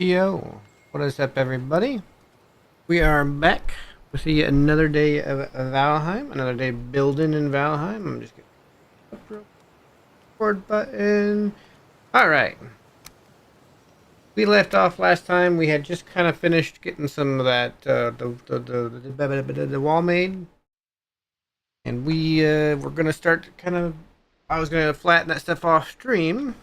Yo, what is up, everybody? We are back with yet another day of Valheim, another day building in Valheim. I'm just getting up real record button. All right, we left off last time. We had just kind of finished getting some of that the wall made, and we're gonna start kind of. I was gonna flatten that stuff off stream,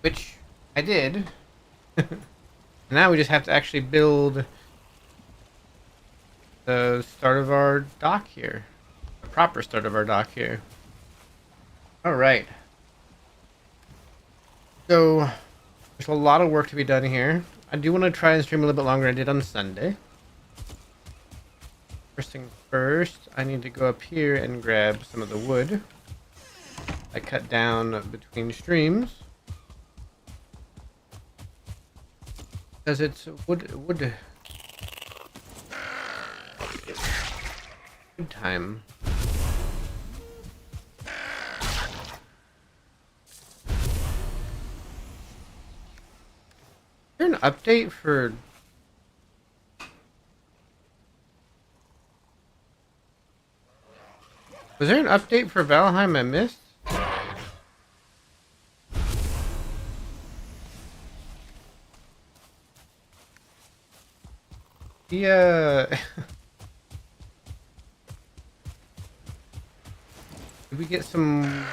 which I did. Now we just have to actually build the start of our dock here. The proper start of our dock here. Alright. So, there's a lot of work to be done here. I do want to try and stream a little bit longer than I did on Sunday. First thing first, I need to go up here and grab some of the wood I cut down between streams. Because it's wood time. Is there an update for... Was there an update for Valheim I missed? Yeah. Did we get some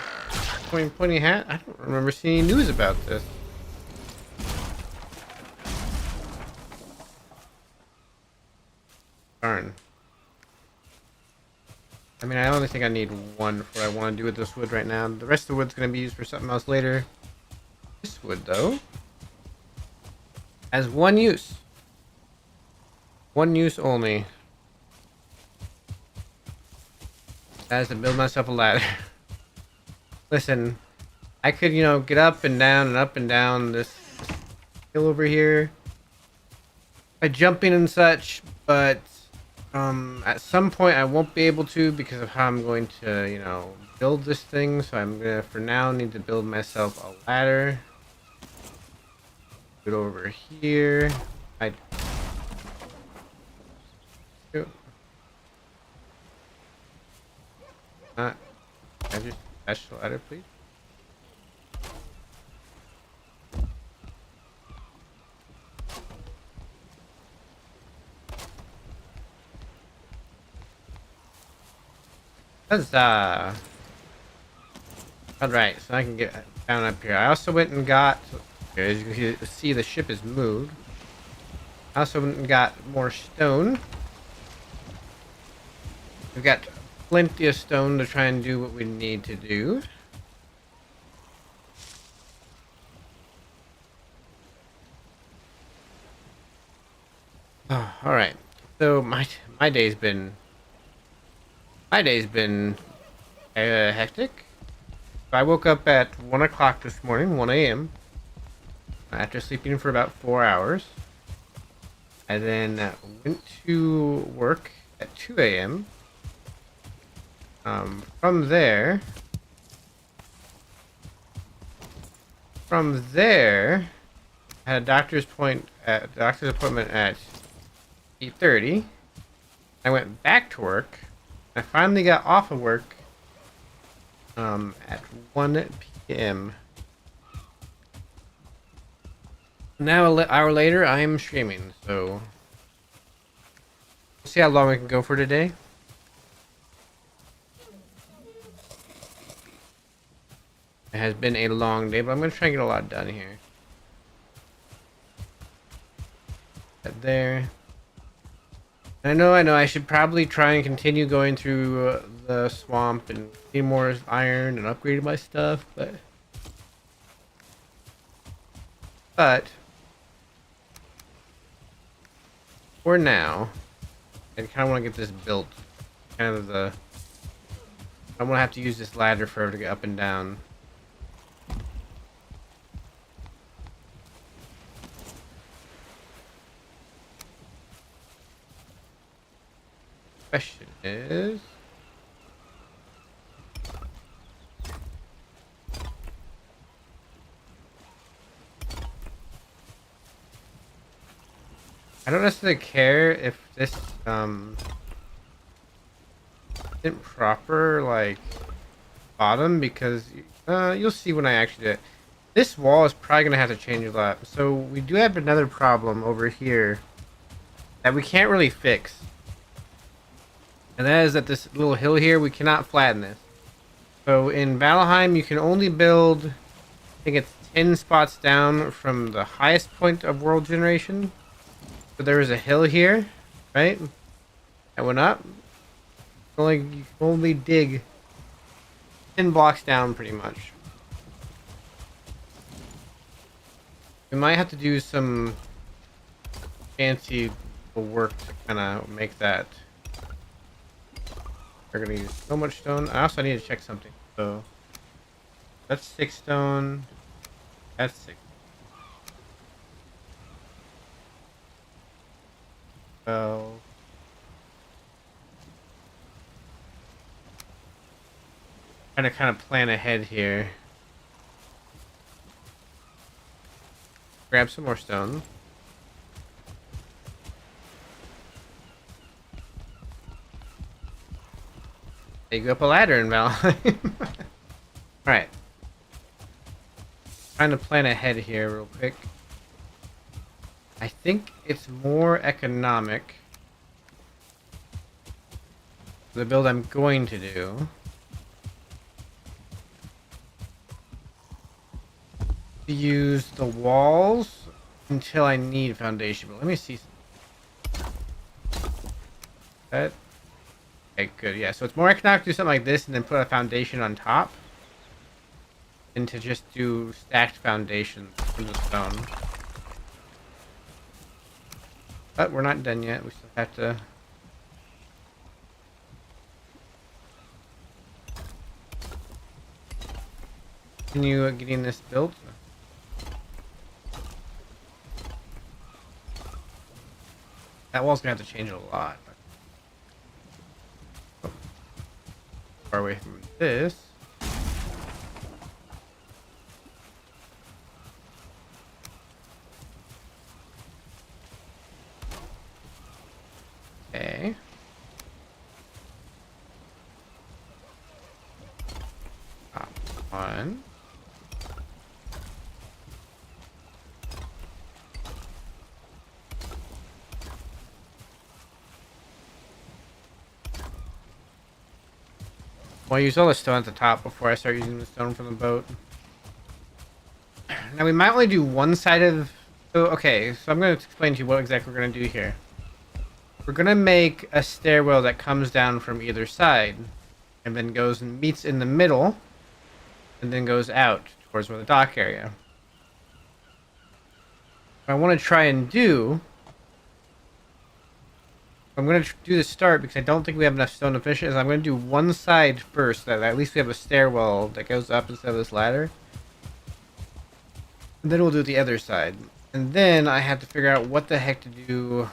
pointy hat? I don't remember seeing news about this. Darn. I mean, I only think I need one for what I want to do with this wood right now. The rest of the wood's going to be used for something else later. This wood, though, has one use. One use only. That is to build myself a ladder. Listen, I could, get up and down this hill over here by jumping and such, but at some point I won't be able to because of how I'm going to, build this thing. So I'm gonna, for now, need to build myself a ladder. Get over here. I just dash the ladder, please. Huzzah! Alright, so I can get down up here. I also went and got, as you can see, the ship is moved. I also went and got more stone. We've got plenty of stone to try and do what we need to do. Oh, all right. So my day's been hectic. I woke up at 1 o'clock this morning, 1 a.m. after sleeping for about 4 hours. I then went to work at 2 a.m. From there, I had a doctor's appointment at 8:30. I went back to work. I finally got off of work at 1 p.m. Now, an hour later, I am streaming, so we'll see how long we can go for today. It has been a long day, but I'm going to try and get a lot done here. That there. I know, I should probably try and continue going through the swamp and get more iron and upgrade my stuff, but for now, I kind of want to get this built. I don't want to have to use this ladder forever to get up and down. Question is, I don't necessarily care if this isn't proper like bottom because you'll see when I actually do it. This wall is probably gonna have to change a lot. So we do have another problem over here that we can't really fix. And that is that this little hill here, we cannot flatten this. So in Valheim, you can only build, I think it's 10 spots down from the highest point of world generation. So there is a hill here, right? That went up. You can only dig 10 blocks down pretty much. We might have to do some fancy work to kind of make that. We're gonna use so much stone. I also need to check something. So that's 6 stone. That's 6. Well, trying to kind of plan ahead here. Grab some more stone. There you go up a ladder in Valheim. Alright. Trying to plan ahead here real quick. I think it's more economic. The build I'm going to do. To use the walls until I need foundation. But let me see. That. Okay, good. Yeah, so it's more economic to do something like this and then put a foundation on top than to just do stacked foundations from the stone. But we're not done yet. We still have to continue getting this built. That wall's gonna have to change a lot. Far away from this. Okay. Top one. Well, I use all the stone at the top before I start using the stone from the boat. Now we might only do one side of... So, okay, so I'm going to explain to you what exactly we're going to do here. We're going to make a stairwell that comes down from either side. And then goes and meets in the middle. And then goes out towards where the dock area. What I want to try and do... I'm going to do the start because I don't think we have enough stone to finish it. Is I'm going to do one side first, that at least we have a stairwell that goes up instead of this ladder. And then we'll do the other side. And then I have to figure out what the heck to do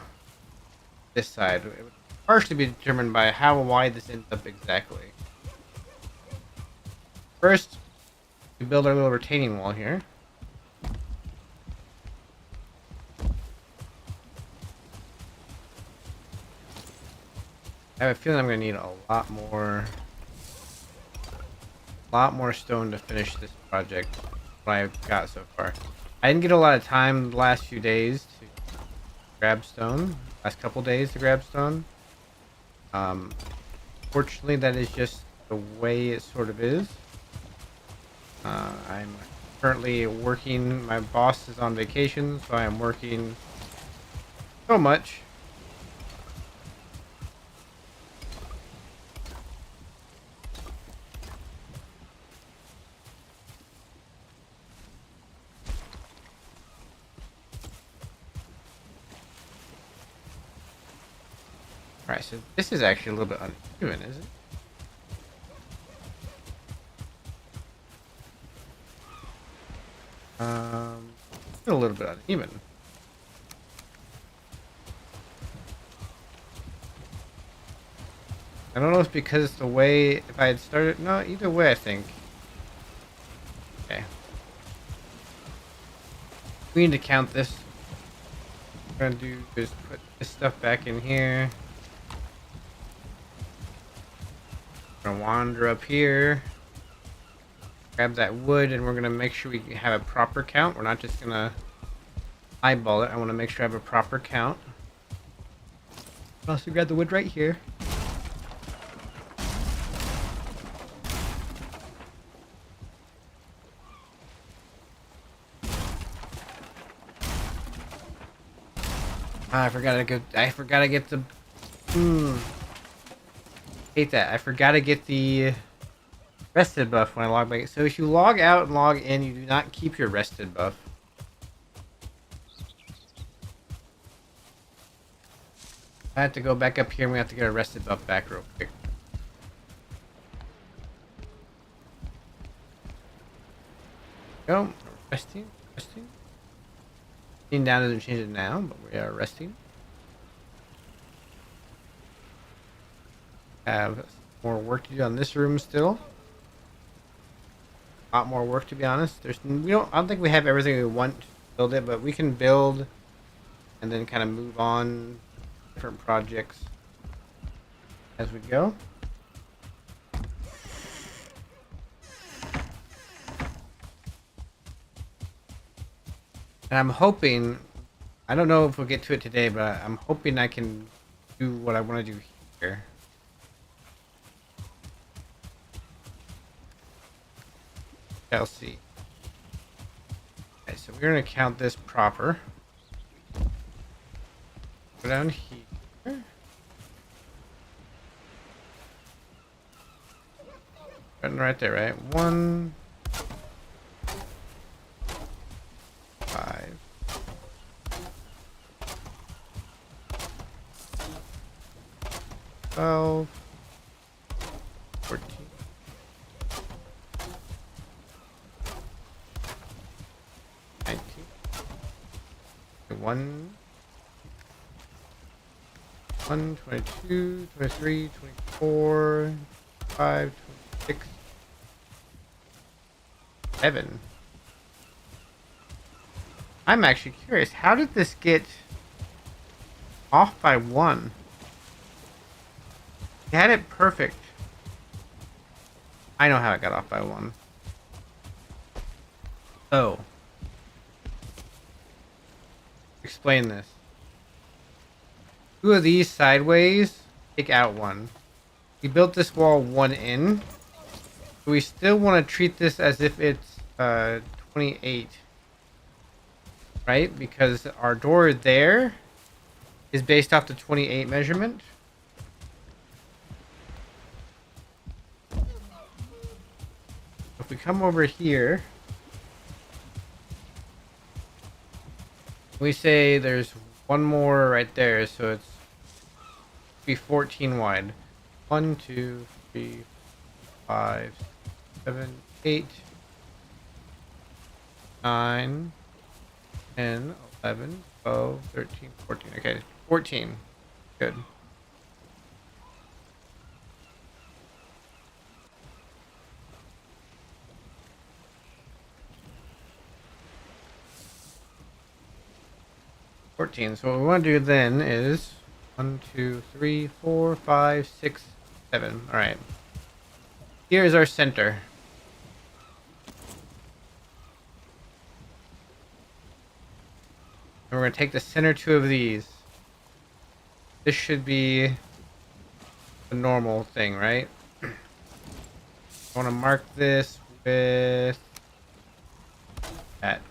this side. It would partially be determined by how wide this ends up exactly. First, we build our little retaining wall here. I have a feeling I'm going to need a lot more stone to finish this project than what I've got so far. I didn't get a lot of time the last few days to grab stone. Last couple days to grab stone. Fortunately, that is just the way it sort of is. I'm currently working. My boss is on vacation, so I am working so much. Alright, so this is actually a little bit uneven, is it? A little bit uneven. I don't know if it's because the way, if I had started, no, either way I think. Okay. We need to count this. What I'm gonna do is put this stuff back in here. I'm gonna wander up here, grab that wood, and we're gonna make sure we have a proper count. We're not just gonna eyeball it. I want to make sure I have a proper count. I'll also grab the wood right here. Ah, I forgot to get the. Hate that. I forgot to get the rested buff when I log back. So if you log out and log in, you do not keep your rested buff. I have to go back up here and we have to get a rested buff back real quick. Go. Resting. Resting. Resting down doesn't change it now, but we are resting. Have more work to do on this room still. A lot more work, to be honest. I don't think we have everything we want to build it, but we can build and then kind of move on different projects as we go. And I'm hoping, I don't know if we'll get to it today, but I'm hoping I can do what I want to do here. I'll see. Okay, so we're going to count this proper. Go down here. Right there, right? 1, 5. 12. 14. 19. 1. 22, 23, 24, 25, 26, 7. I'm actually curious. How did this get off by 1? He had it perfect. I know how it got off by 1. Oh. Explain this. 2 of these sideways, take out 1. We built this wall 1 in. But we still want to treat this as if it's 28. Right? Because our door there is based off the 28 measurement. If we come over here, we say there's one more right there, so it's be 14 wide. 1, 2, 3, 5, 7, 8, 9, 10, 11, 12, 13, 14. Okay, 14. Good. So what we want to do then is 1, 2, 3, 4, 5, 6, 7. All right. Here's our center. And we're going to take the center 2 of these. This should be the normal thing, right? I want to mark this with that.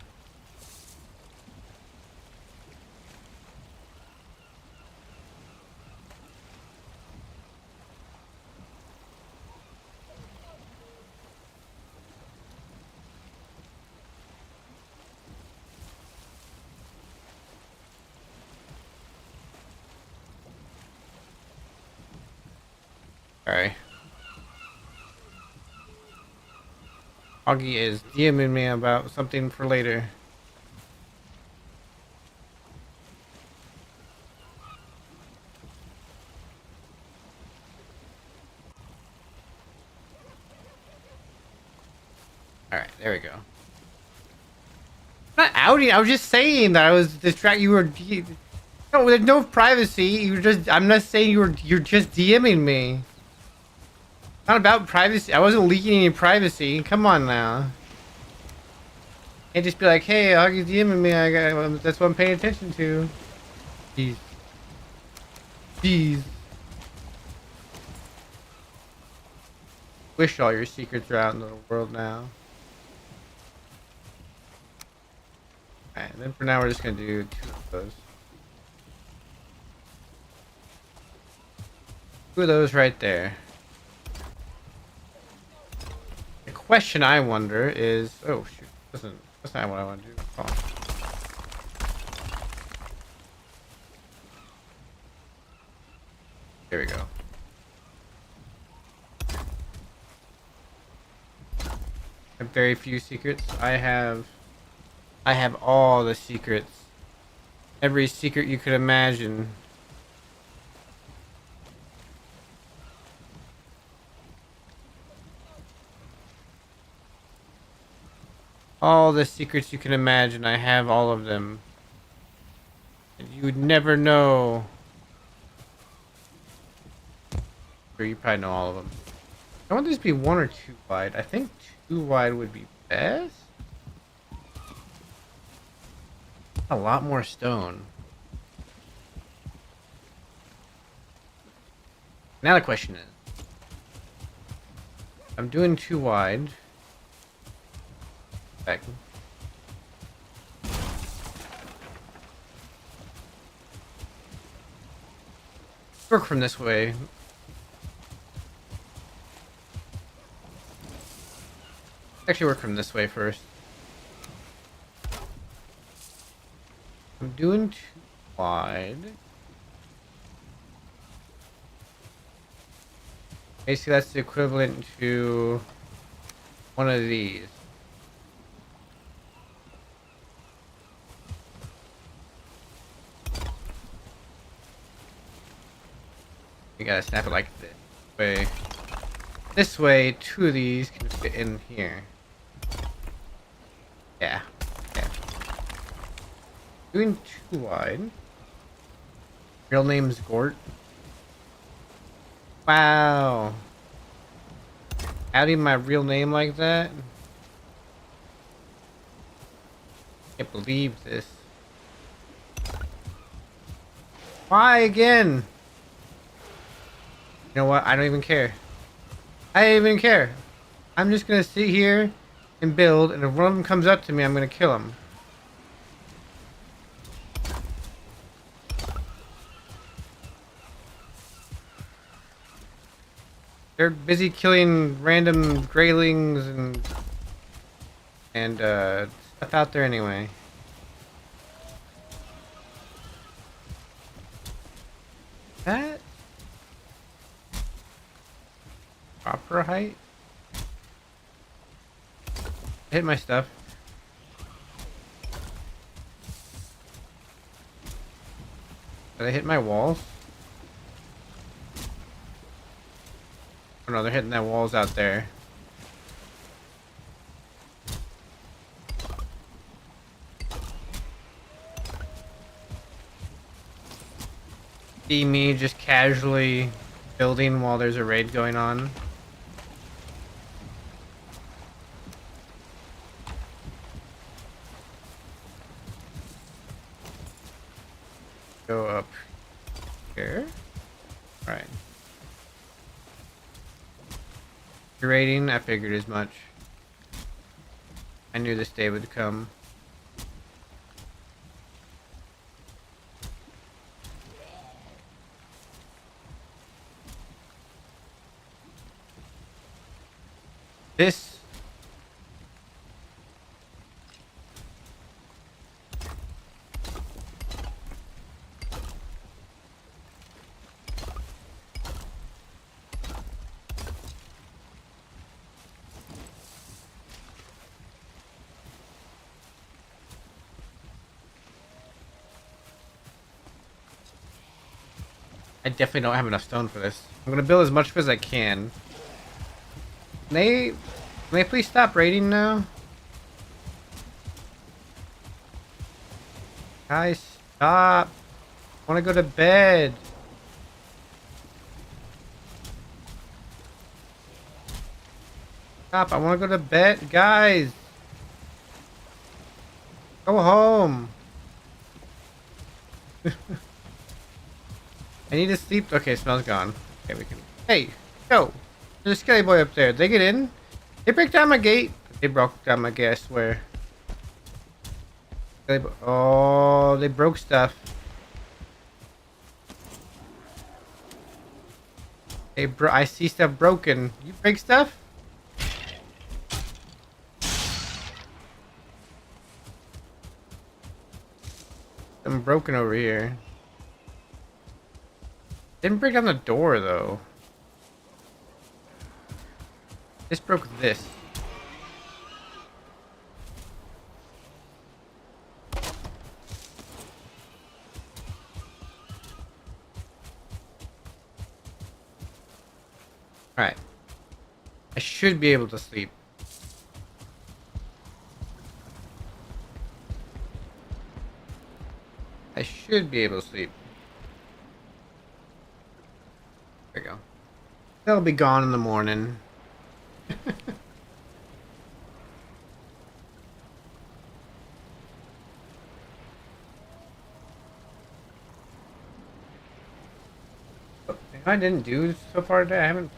Sorry. Augie is DMing me about something for later. Alright, there we go. I'm not outing, I was just saying that I was distracted. You were No, there's no privacy. You're just. I'm not saying you're just DMing me. Not about privacy. I wasn't leaking any privacy. Come on now. Can't just be like, hey, Huggy's DMing me. That's what I'm paying attention to. Jeez. Jeez. Wish all your secrets are out in the world now. Alright, then for now we're just gonna do 2 of those. 2 of those right there. The question I wonder is, oh shoot, that's not what I want to do. Oh. There we go. I have very few secrets. I have all the secrets. Every secret you could imagine. All the secrets you can imagine, I have all of them. And you would never know. Or you probably know all of them. I want this to be 1 or 2 wide. I think 2 wide would be best. A lot more stone. Now the question is, I'm doing 2 wide. Back. Work from this way. Actually work from this way first. I'm doing 2 wide. Basically that's the equivalent to one of these. You gotta snap it like this way. This way, 2 of these can fit in here. Yeah. Okay. Doing 2 wide. Real name's Gort. Wow. Adding my real name like that? Can't believe this. Why again? You know what? I don't even care. I don't even care. I'm just gonna sit here and build, and if one of them comes up to me, I'm gonna kill him. They're busy killing random greylings and stuff out there anyway. That proper height? Hit my stuff. Did I hit my walls? Oh no, they're hitting that walls out there. See me just casually building while there's a raid going on. Go up here. Alright. Raiding, I figured as much. I knew this day would come. This I definitely don't have enough stone for this. I'm gonna build as much as I can. Can they please stop raiding now? Guys, stop. I want to go to bed. Stop, I want to go to bed. Guys, go home. I need to sleep. Okay, smell's gone. Okay, we can. Hey, yo, there's a skelly boy up there. Did they get in? They break down my gate. They broke down my gate, I swear. Oh, they broke stuff. Hey, bro, I see stuff broken. You break stuff? I'm broken over here. Didn't break down the door though. This broke this. Alright. I should be able to sleep. I should be able to sleep. There we go. They'll be gone in the morning. I didn't do so far today. I haven't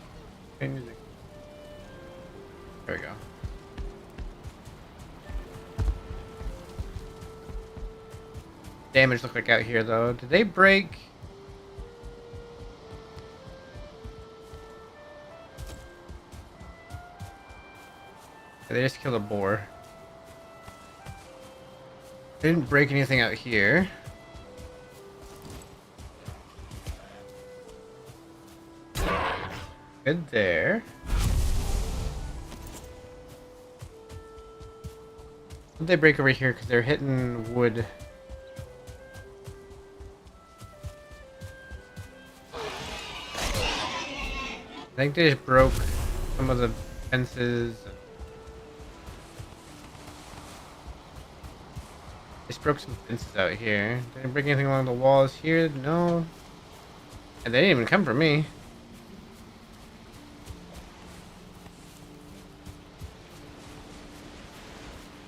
changed it. There we go. Damage look like out here though. Did they break? They just killed a boar. They didn't break anything out here. Good there. Did they break over here? Because they're hitting wood. I think they just broke some of the fences. Just broke some fences out here. Didn't break anything along the walls here. No. And they didn't even come for me.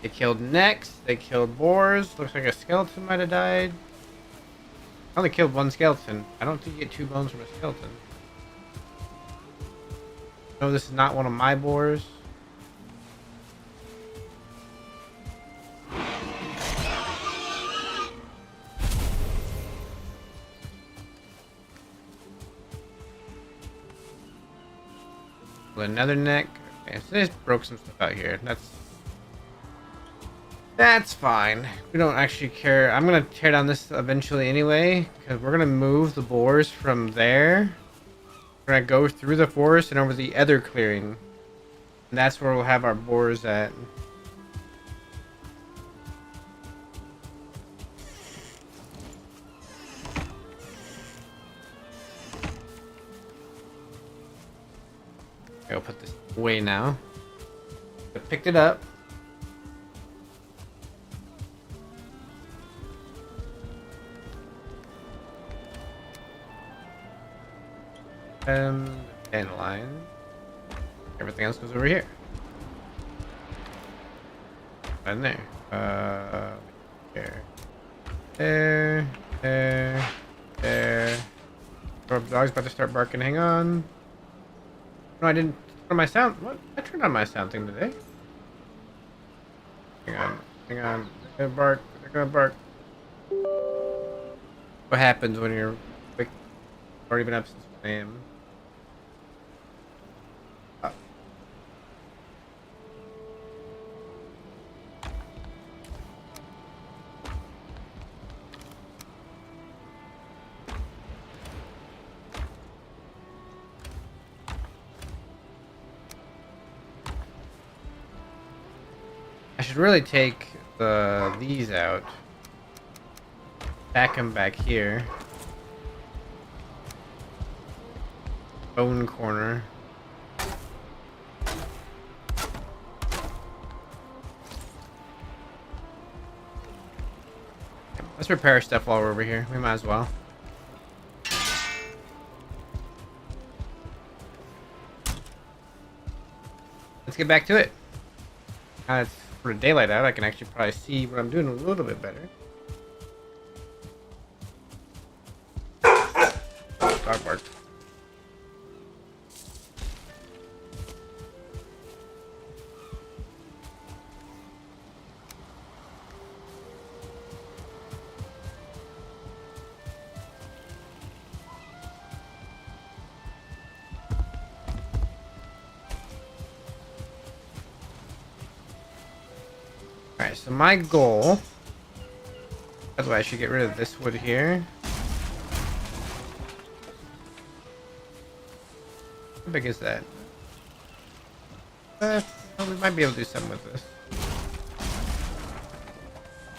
They killed necks. They killed boars. Looks like a skeleton might have died. I only killed one skeleton. I don't think you get 2 bones from a skeleton. No, this is not one of my boars. Another neck. Okay, so they just broke some stuff out here. That's fine. We don't actually care. I'm gonna tear down this eventually anyway, because we're gonna move the boars from there. We're gonna go through the forest and over the other clearing. And that's where we'll have our boars at. I'll put this away now. I picked it up. Dandelion. Everything else goes over here. And there. There. Our dog's about to start barking. Hang on. No, I didn't turn on my sound. What? I turned on my sound thing today. Hang on. Hang on. They're gonna bark. They're gonna bark. What happens when you're quick? Already been up since 1 a.m. I should really take these out. Back them back here. Bone corner. Let's repair stuff while we're over here. We might as well. let's get back to it. Now it's for the daylight out, I can actually probably see what I'm doing a little bit better. Dog bark. Alright, so my goal, that's why I should get rid of this wood here. How big is that? Well, we might be able to do something with this.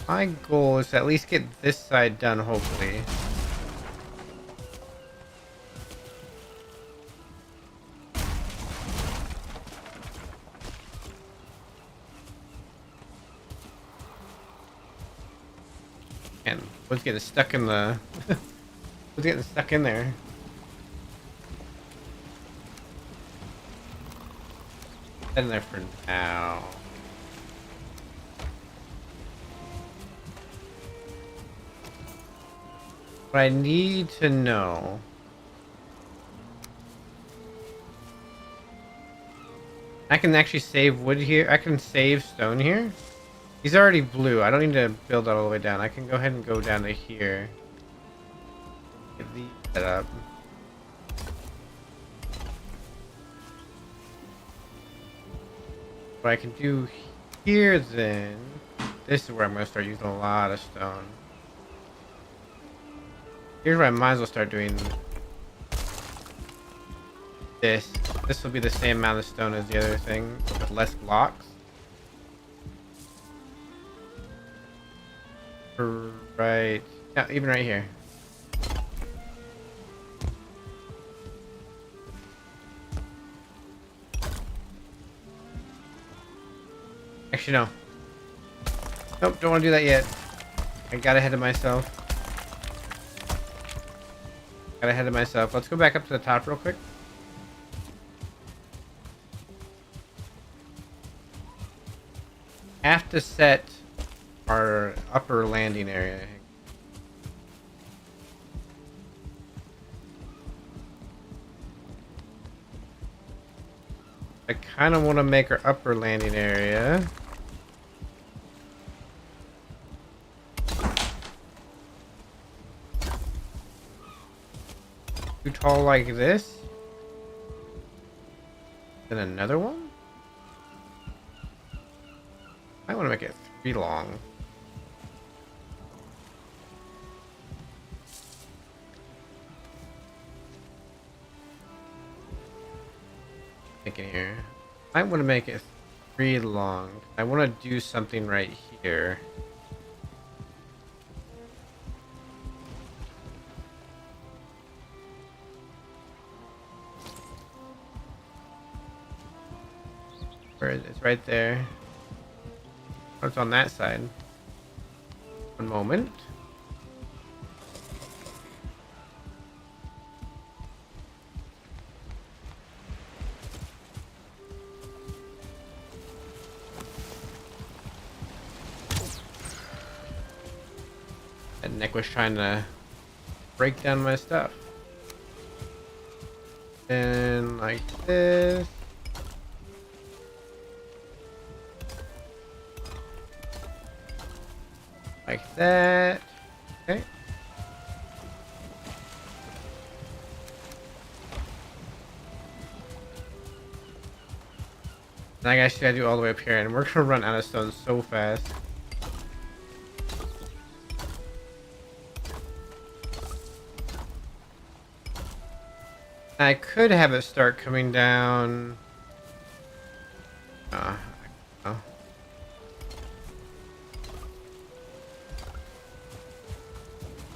My goal is to at least get this side done, hopefully. And wood's getting stuck in the... wood's getting stuck in there. In there for now. What I need to know... I can actually save wood here. I can save stone here. He's already blue. I don't need to build all the way down. I can go ahead and go down to here. Get these set up. What I can do here then... This is where I'm going to start using a lot of stone. Here's where I might as well start doing this. This will be the same amount of stone as the other thing, with less blocks. Right. Yeah, even right here. Actually, no. Nope, don't want to do that yet. I got ahead of myself. Let's go back up to the top real quick. Have to set our upper landing area. I kind of want to make our upper landing area too tall like this. Then another one. I want to make it 3 long. Thinking here. I want to make it 3 long. I want to do something right here. Where is it? It's right there. Oh, it's on that side. One moment. That Nick was trying to break down my stuff. And like this. Like that. Okay. And I guess I gotta do all the way up here, and we're gonna run out of stone so fast. I could have it start coming down. Oh.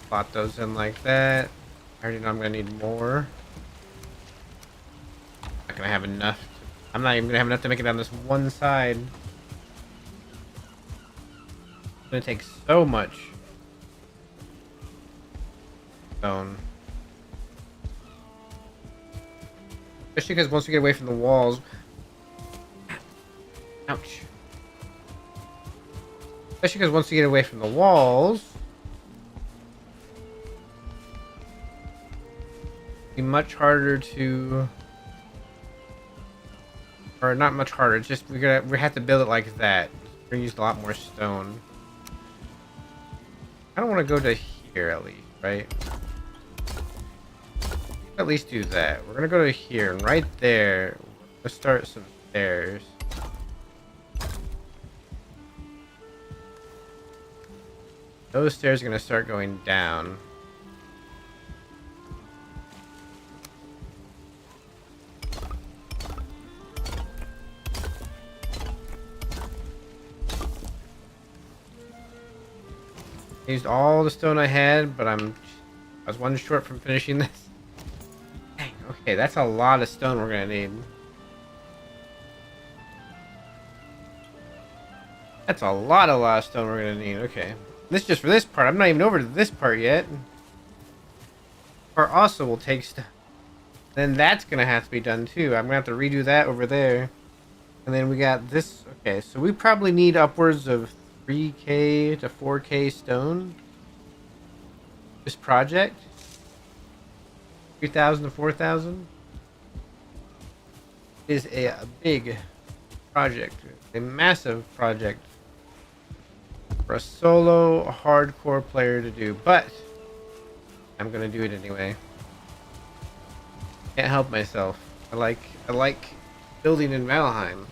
Plot those in like that. I already know I'm gonna need more. Not gonna have enough. I'm not even gonna have enough to make it down this one side. It's gonna take so much stone. Especially because once we get away from the walls, Ouch. Especially because once you get away from the walls, it'll be much harder to, or not much harder. It's just we have to build it like that. We're gonna use a lot more stone. I don't want to go to here at least, right? At least do that. We're gonna go to here, and right there, let's start some stairs. Those stairs are gonna start going down. Used all the stone I had, but I was one short from finishing this. Dang, okay, that's a lot of stone we're gonna need. That's a lot of stone we're gonna need. Okay, this is just for this part. I'm not even over to this part yet. Part also will take stuff. Then that's gonna have to be done too. I'm gonna have to redo that over there. And then we got this. Okay, so we probably need upwards of 3K to 4K stone. This project. 3,000 to 4,000 is a big project, a massive project for a solo hardcore player to do, but I'm gonna do it anyway. Can't help myself. I like building in Valheim.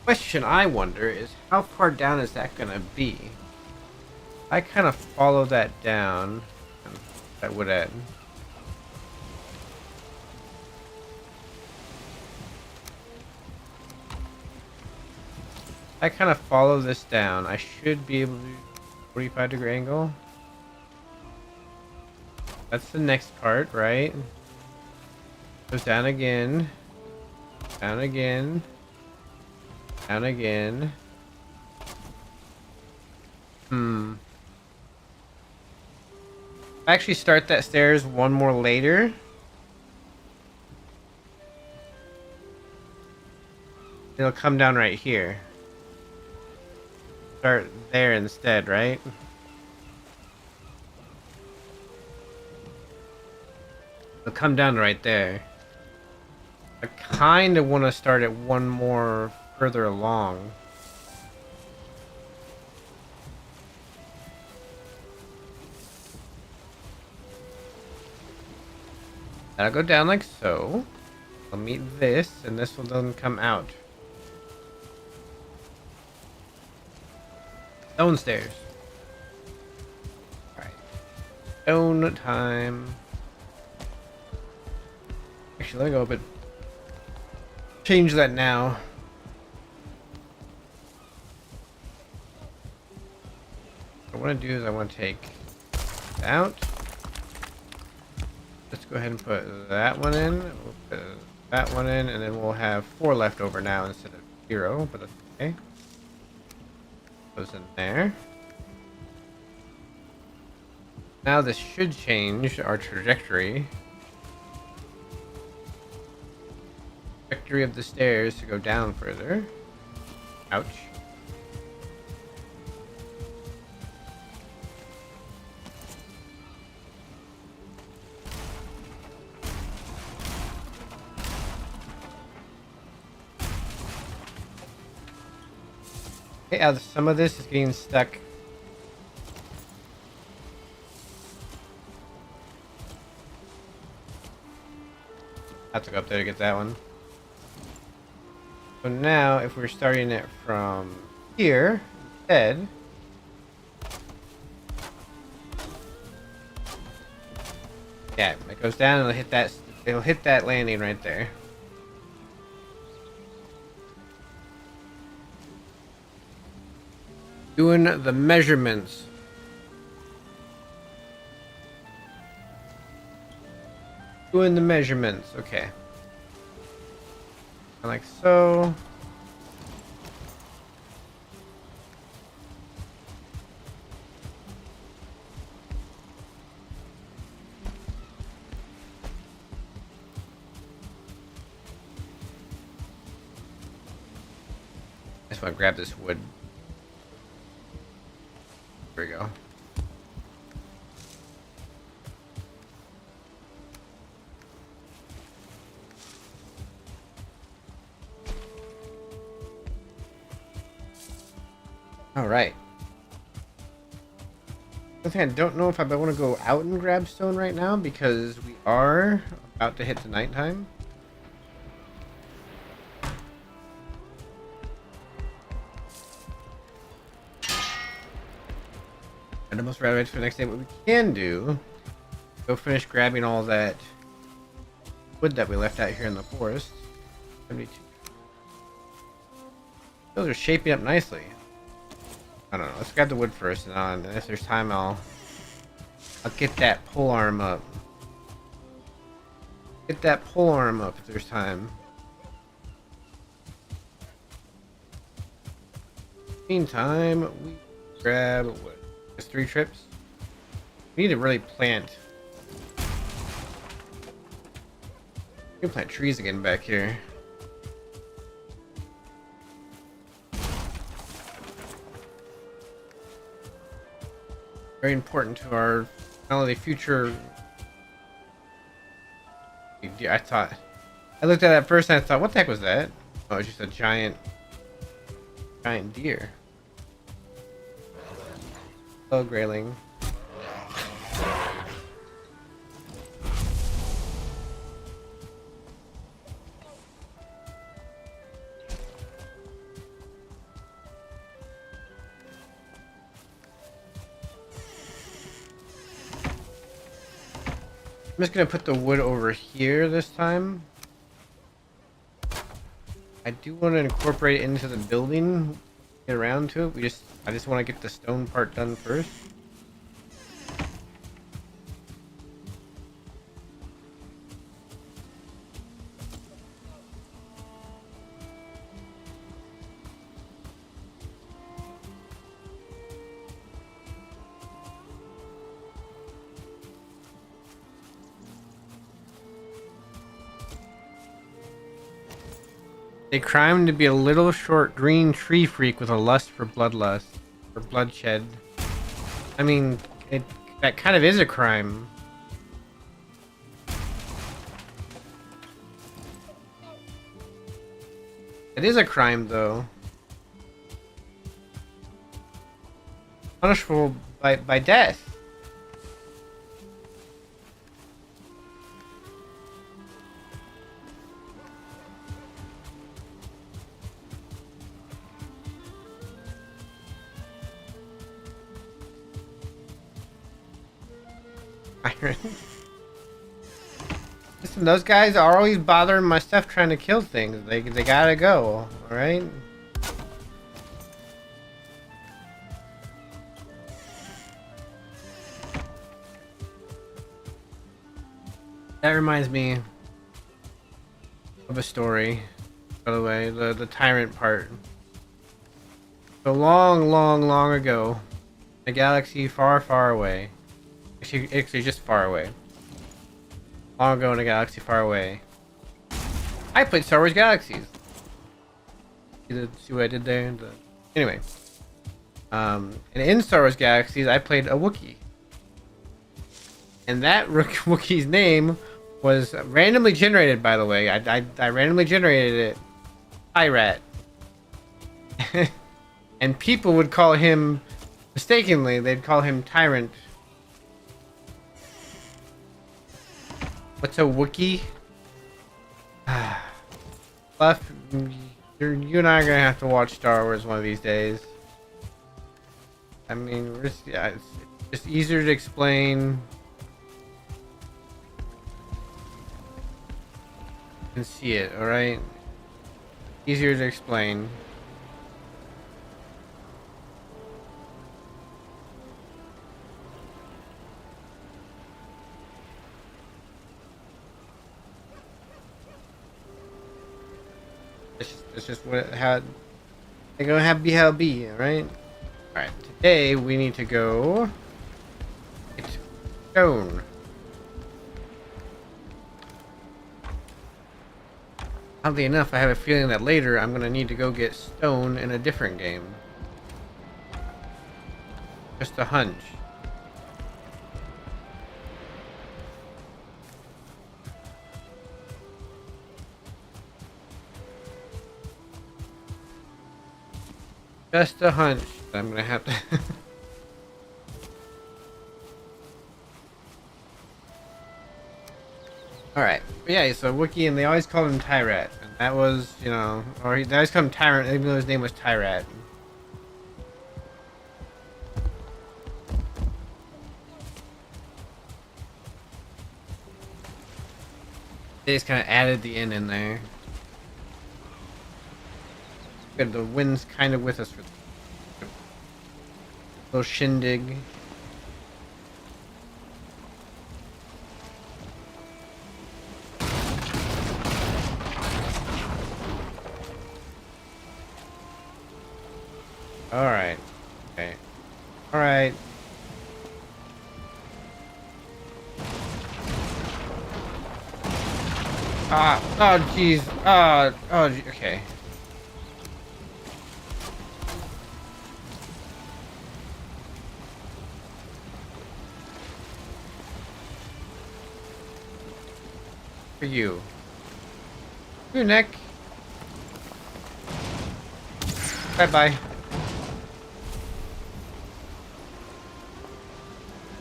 Question I wonder is how far down is that gonna be? I kind of follow that down. That would end. I kind of follow this down. I should be able to do 45-degree angle. That's the next part, right? Goes down again. Down again. Down again. Actually start that stairs one more later. It'll come down right here. Start there instead, right? It'll come down right there. I kind of want to start it one more further along. That'll go down like so. I'll meet this, and this will then come out. Stone stairs. Alright. Stone time. Actually, let me go up and change that now. What I want to do is I want to take it out. Let's go ahead and put that one in. We'll put that one in, and then we'll have 4 left over now instead of 0, but that's okay. Goes in there. Now this should change our trajectory. Trajectory of the stairs to go down further. Ouch. Okay, some of this is getting stuck. I have to go up there to get that one. So now, if we're starting it from here instead, yeah, it goes down and it'll hit that. It'll hit that landing right there. Doing the measurements. Doing the measurements. Okay. Like so. just want to grab this wood. There we go. All right. One thing I don't know if I want to go out and grab stone right now because we are about to hit the nighttime. I'd almost rather wait for the next day. What we can do, go finish grabbing all that wood that we left out here in the forest. 72. Those are shaping up nicely. I don't know. Let's grab the wood first, and if there's time, I'll get that pole arm up. Get that pole arm up if there's time. Meantime, we grab wood. Just 3 trips. We need to really plant. We can plant trees again back here. Very important to our not only future. I thought I looked at it first and I thought, what the heck was that? Oh, it's just a giant deer. Hello, grayling. I'm just gonna put the wood over here this time. I do want to incorporate it into the building, get around to it. I just want to get the stone part done first. A crime to be a little short green tree freak with a lust for bloodlust or bloodshed. I mean, that kind of is a crime. It is a crime, though. Punishable by death. Listen, those guys are always bothering my stuff trying to kill things. They gotta go, alright? That reminds me of a story, by the way, the tyrant part. So long ago, in a galaxy far, far away. Actually just far away. Long ago in a galaxy far away. I played Star Wars Galaxies. See what I did there? Anyway. And in Star Wars Galaxies, I played a Wookiee. And that Wookiee's name was randomly generated, by the way. I randomly generated it. Pyrat. And people would call him, mistakenly, they'd call him Tyrant. What's a Wookiee? Buff, you and I are gonna have to watch Star Wars one of these days. I mean, it's just easier to explain. You can see it, alright? Easier to explain. It's just how they're gonna have be how it be, alright? Alright, today we need to go get stone. Oddly enough, I have a feeling that later I'm gonna need to go get stone in a different game. Just a hunch. Just a hunch. I'm gonna have to. Alright. Yeah, so Wookiee, and they always called him Tyrat. And that was, you know, they always called him Tyrant, even though his name was Tyrat. They just kind of added the N in there. Good, the wind's kind of with us for the little shindig. Alright. Okay. Alright. Ah, oh jeez. Okay. For you. Your neck. Bye-bye.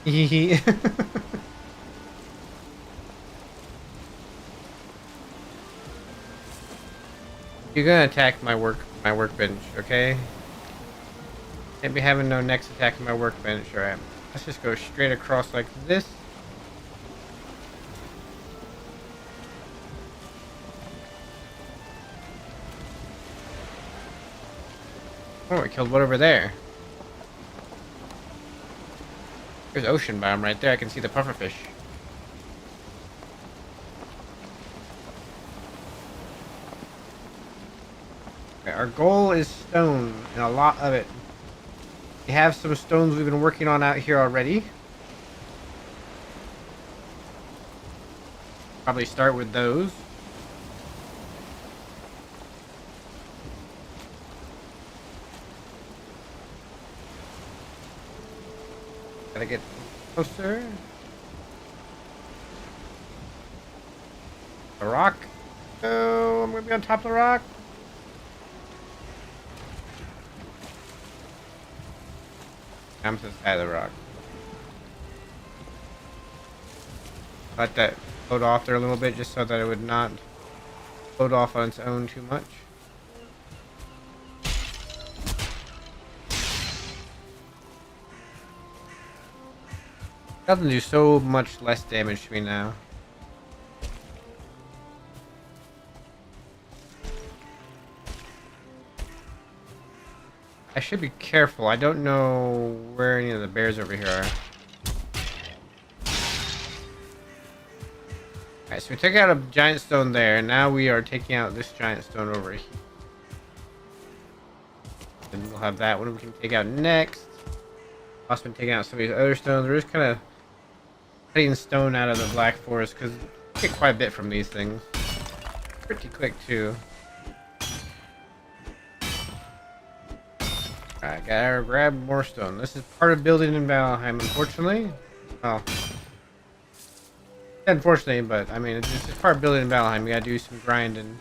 Hehe. You're gonna attack my workbench, okay? Can't be having no necks attacking my workbench. Alright. Let's just go straight across like this. Oh, I killed one over there. There's ocean biome right there. I can see the pufferfish. Okay, our goal is stone, and a lot of it. We have some stones we've been working on out here already. Probably start with those. Gotta get closer. The rock. Oh, I'm gonna be on top of the rock. I'm to the side of the rock. Let that float off there a little bit just so that it would not float off on its own too much. Doesn't do so much less damage to me now. I should be careful. I don't know where any of the bears over here are. Alright, so we took out a giant stone there, and now we are taking out this giant stone over here. And we'll have that one we can take out next. Also been taking out some of these other stones. We're just kind of cutting stone out of the Black Forest because you get quite a bit from these things. Pretty quick too. Alright, gotta grab more stone. This is part of building in Valheim, unfortunately. Well, unfortunately, but I mean, it's just part of building in Valheim. We gotta do some grinding.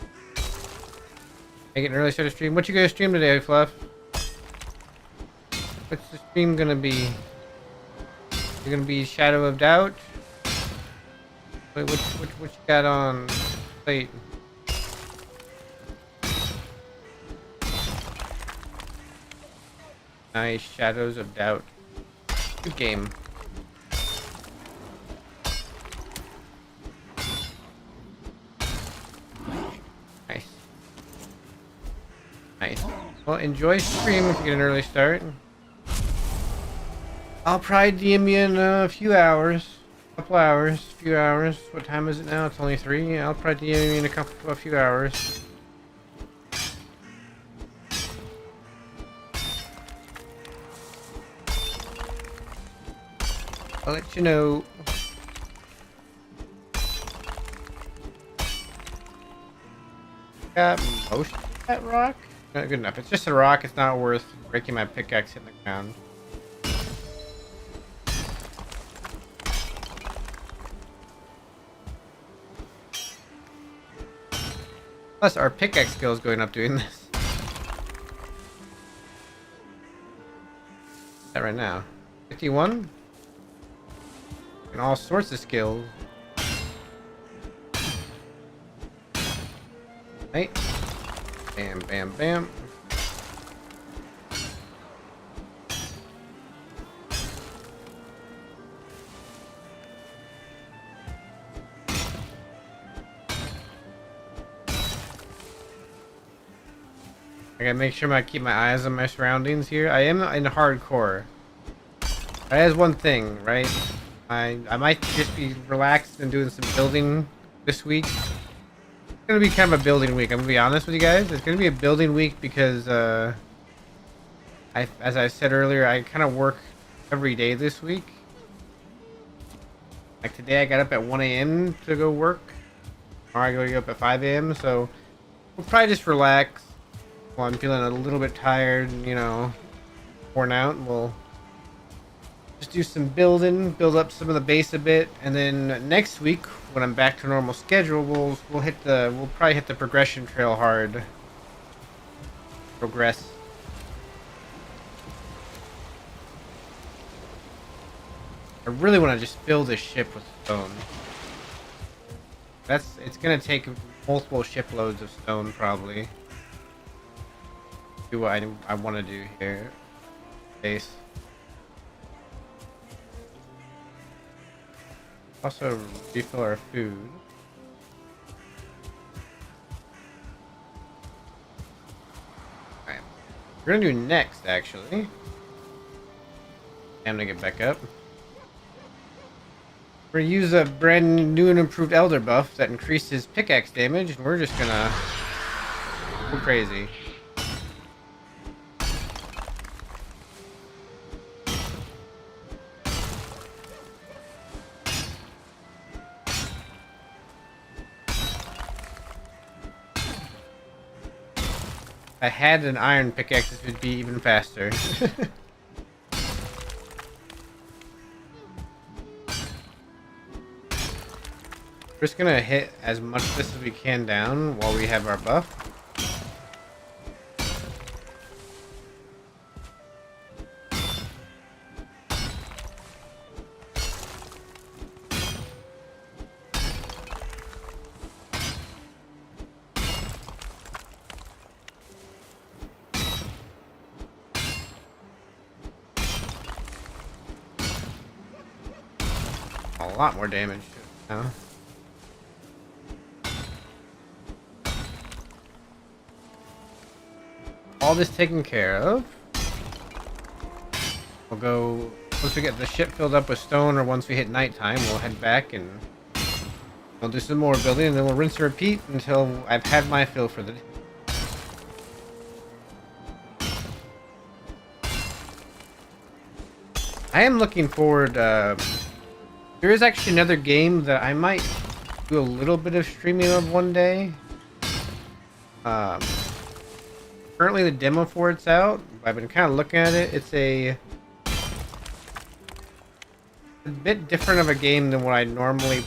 Make it an early start of stream. What you gonna stream today, Fluff? What's the stream gonna be? You're gonna be Shadow of Doubt? Wait, what you got on plate? Nice, Shadows of Doubt. Good game. Nice. Nice. Well, enjoy stream if you get an early start. I'll probably DM you in a few hours. Few hours. What time is it now? It's only 3. I'll probably DM you in a few hours. I'll let you know. got most of that rock. Not good enough. It's just a rock. It's not worth breaking my pickaxe in the ground. Plus, our pickaxe skill is going up doing this. That right now. 51. And all sorts of skills. Right. Bam, bam, bam. I gotta make sure I keep my eyes on my surroundings here. I am in hardcore. That is one thing, right? I might just be relaxed and doing some building this week. It's gonna be kind of a building week. I'm gonna be honest with you guys. It's gonna be a building week because, as I said earlier, I kind of work every day this week. Like today, I got up at 1 a.m. to go work. Tomorrow, I go up at 5 a.m. So we'll probably just relax. Well, I'm feeling a little bit tired and, you know, worn out. We'll just do some building, build up some of the base a bit, and then next week when I'm back to normal schedule, we'll probably hit the progression trail hard. Progress. I really want to just fill this ship with stone. It's gonna take multiple shiploads of stone probably. Do what I want to do here. Base. Also refill our food. Alright. We're gonna do next actually. I'm gonna get back up. We're gonna use a brand new and improved Elder buff that increases pickaxe damage, and we're just gonna go crazy. If I had an iron pickaxe, this would be even faster. We're just gonna hit as much of this as we can down while we have our buff. A lot more damage now. All this taken care of. We'll go, once we get the ship filled up with stone, or once we hit nighttime, we'll head back and we'll do some more building, and then we'll rinse and repeat until I've had my fill for the day. I am looking forward, there is actually another game that I might do a little bit of streaming of one day. Currently the demo for it's out. I've been kind of looking at it. It's a bit different of a game than what I normally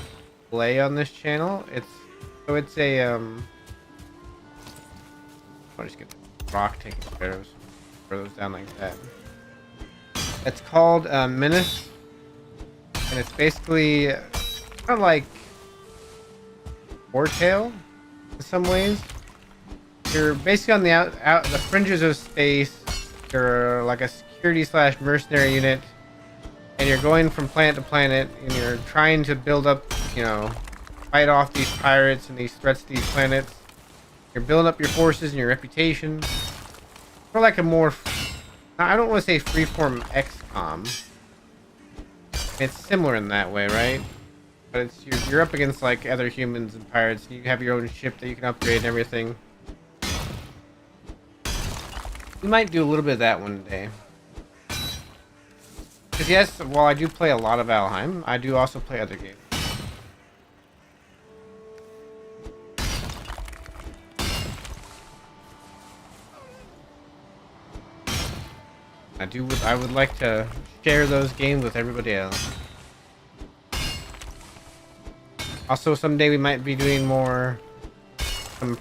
play on this channel. I'll just get the rock taken care of. Throw those down like that. It's called Menace, and it's basically kind of like Wartale in some ways. You're basically on the fringes of space. You're like a security/mercenary unit, and you're going from planet to planet, and you're trying to build up, you know, fight off these pirates and these threats to these planets. You're building up your forces and your reputation. For like a more, I don't want to say freeform XCOM. It's similar in that way, right? But it's you're up against like other humans and pirates, and you have your own ship that you can upgrade and everything. We might do a little bit of that one day. Because yes, while I do play a lot of Valheim, I do also play other games. I would like to share those games with everybody else. Also, someday we might be doing more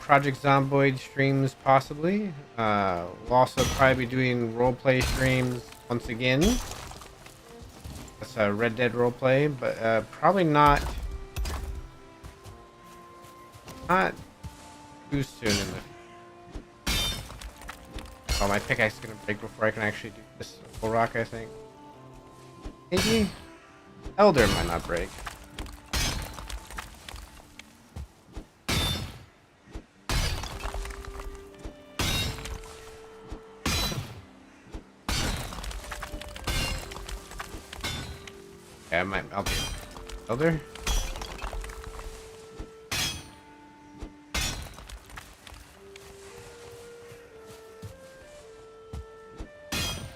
Project Zomboid streams, possibly. We'll also probably be doing roleplay streams once again. That's a Red Dead roleplay, but probably not too soon in the. Oh, my pickaxe is gonna break before I can actually do this full rock, I think. Maybe Elder might not break. Yeah, I'll be Elder.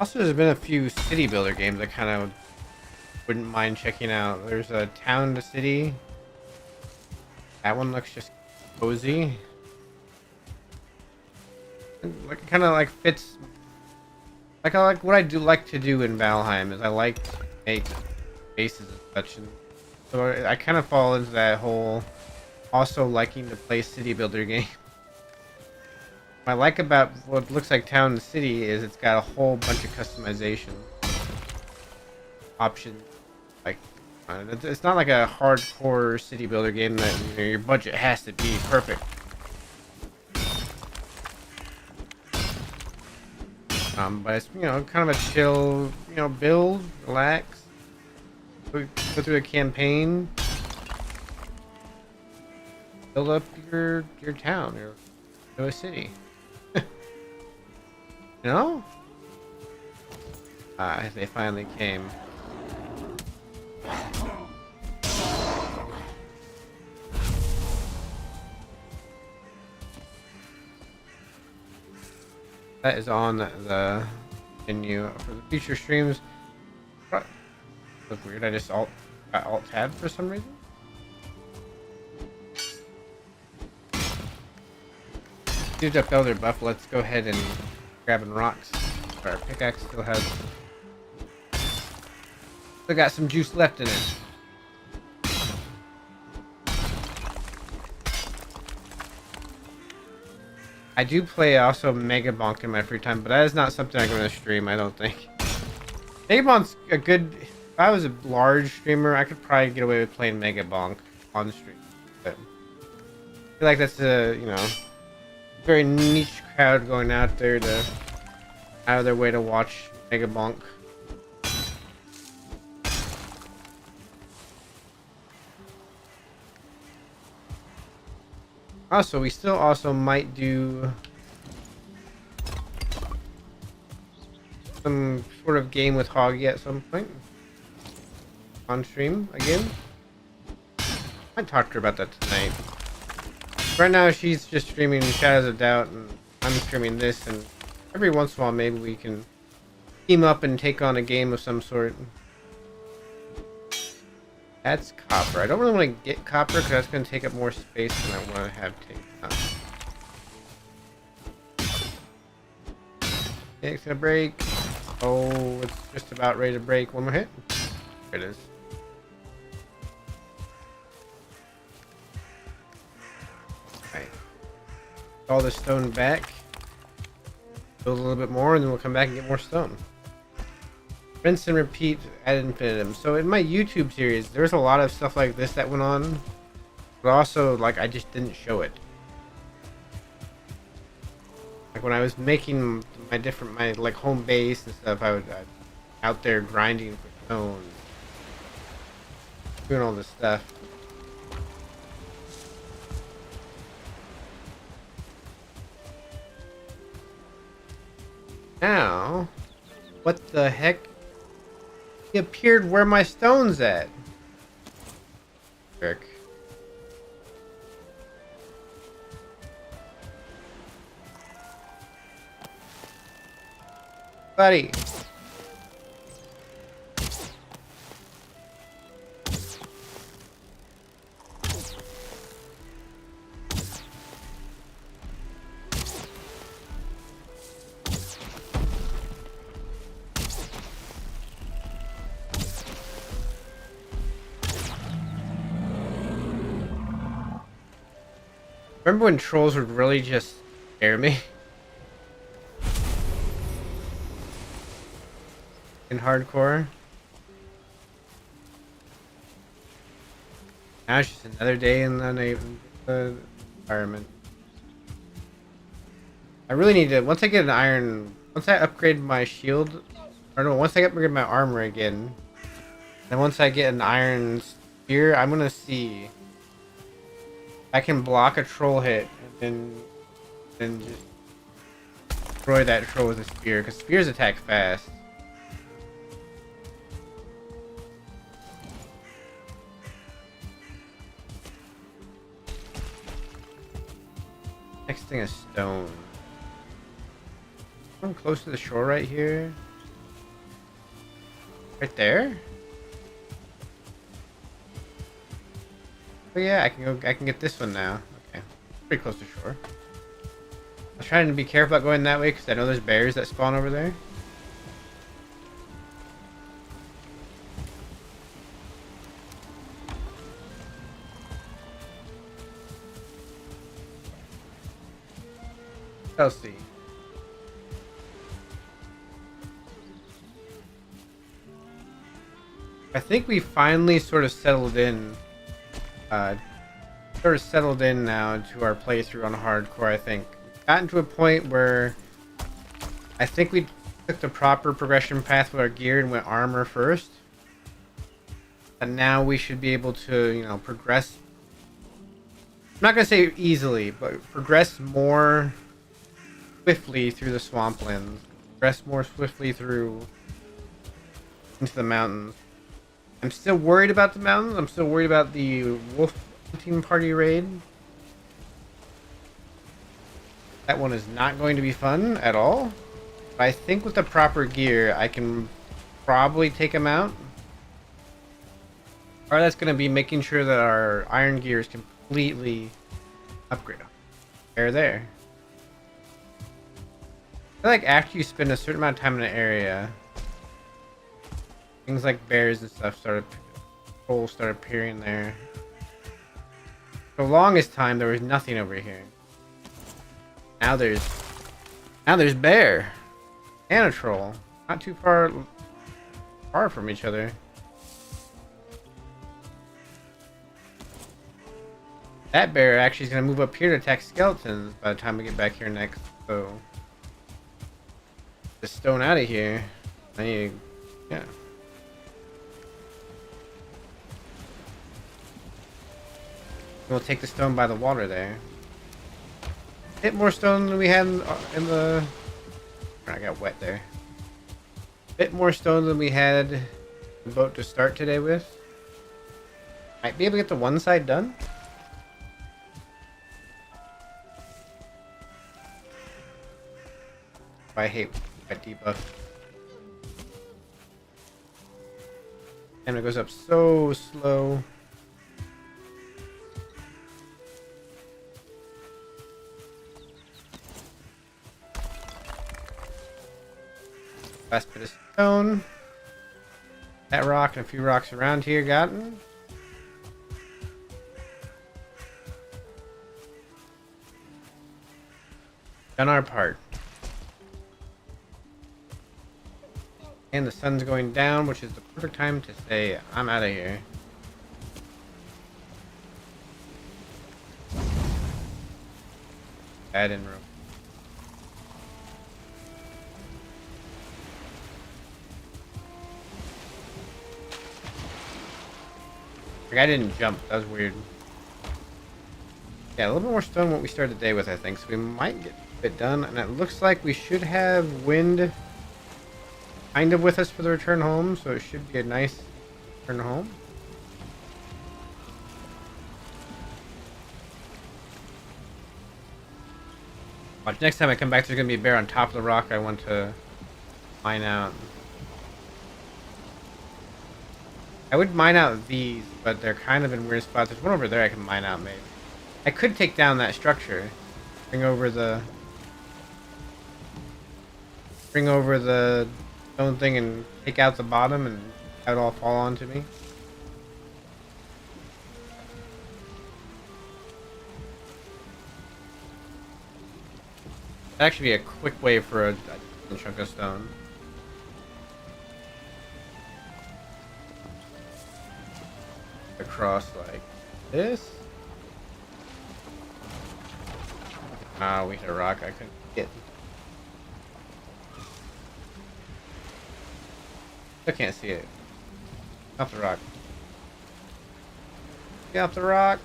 Also, there's been a few city builder games I kind of wouldn't mind checking out. There's a Town to City. That one looks just cozy. Like, kind of like fits. Like I like what I do like to do in Valheim is I like to make bases and such, and so I kind of fall into that whole also liking to play city builder game. What I like about what looks like Town and City is it's got a whole bunch of customization options. Like it's not like a hardcore city builder game that your budget has to be perfect. But it's kind of a chill build, relax, go through a campaign, build up your town or a city. They finally came. That is on the menu for the future streams. Look weird, I just got alt tab for some reason. Used up Elder buff, let's go ahead and grabbing rocks. Our pickaxe still got some juice left in it. I do play also Mega Bonk in my free time, but that is not something I'm going to stream, I don't think. Mega Bonk's a good... If I was a large streamer, I could probably get away with playing Mega Bonk on stream. But I feel like that's a, very niche crowd going out there to... out of their way to watch Mega Bonk. Also, we still also might do some sort of game with Hoggy at some point on stream again. I talked to her about that tonight. Right now, she's just streaming Shadows of Doubt, and I'm streaming this, and every once in a while, maybe we can team up and take on a game of some sort. That's copper. I don't really want to get copper because that's going to take up more space than I want to have taken up. Okay, it's going to break. Oh, it's just about ready to break. One more hit. There it is. Alright. All the stone back. Build a little bit more and then we'll come back and get more stone. Rinse and repeat ad infinitum. So in my YouTube series, there's a lot of stuff like this that went on, but also like I just didn't show it. Like when I was making my like home base and stuff, I would out there grinding for stone, doing all this stuff. Now, what the heck? He appeared where my stone's at. Frick. Buddy. Remember when trolls would really just scare me in hardcore? Now it's just another day in the environment. I really need to, once I get an iron, once I upgrade my shield, or no, once I upgrade my armor again, and once I get an iron spear, I'm gonna see if I can block a troll hit and then just destroy that troll with a spear, because spears attack fast. Next thing is stone. I'm close to the shore right here. Right there? Oh yeah, I can get this one now. Okay. Pretty close to shore. I was trying to be careful about going that way because I know there's bears that spawn over there. I'll see. I think we finally sort of settled in now to our playthrough on hardcore. I think we've gotten to a point where I think we took the proper progression path with our gear and went armor first, and now we should be able to, you know, progress. I'm not gonna say easily, but progress more swiftly through the swamplands, progress more swiftly through into the mountains. I'm still worried about the mountains. I'm still worried about the wolf hunting party raid. That one is not going to be fun at all. But I think with the proper gear, I can probably take them out. Or that's going to be making sure that our iron gear is completely upgraded. There. I feel like after you spend a certain amount of time in an area, things like bears and stuff trolls start appearing there. For the longest time, there was nothing over here. Now there's bear and a troll, not too far from each other. That bear actually is gonna move up here to attack skeletons by the time we get back here next. So, the stone out of here. Yeah. We'll take the stone by the water there. Hit more stone than we had in the... I got wet there. Bit more stone than we had the boat to start today with. Might be able to get the one side done. I hate that debuff. And it goes up so slow. Last bit of stone. That rock and a few rocks around here gotten. Done our part. And the sun's going down, which is the perfect time to say, I'm out of here. Bad in room. Like, I didn't jump. That was weird. Yeah, a little bit more stone than what we started the day with, I think. So we might get it done. And it looks like we should have wind kind of with us for the return home. So it should be a nice return home. Watch, next time I come back, there's going to be a bear on top of the rock I want to mine out. I would mine out these, but they're kind of in weird spots. There's one over there I can mine out, maybe. I could take down that structure. Bring over the stone thing and take out the bottom and have it all fall onto me. Actually be a quick way for a chunk of stone. Across like this. Ah, we hit a rock I couldn't get. I can't see it. Off the rock. Get off the rock.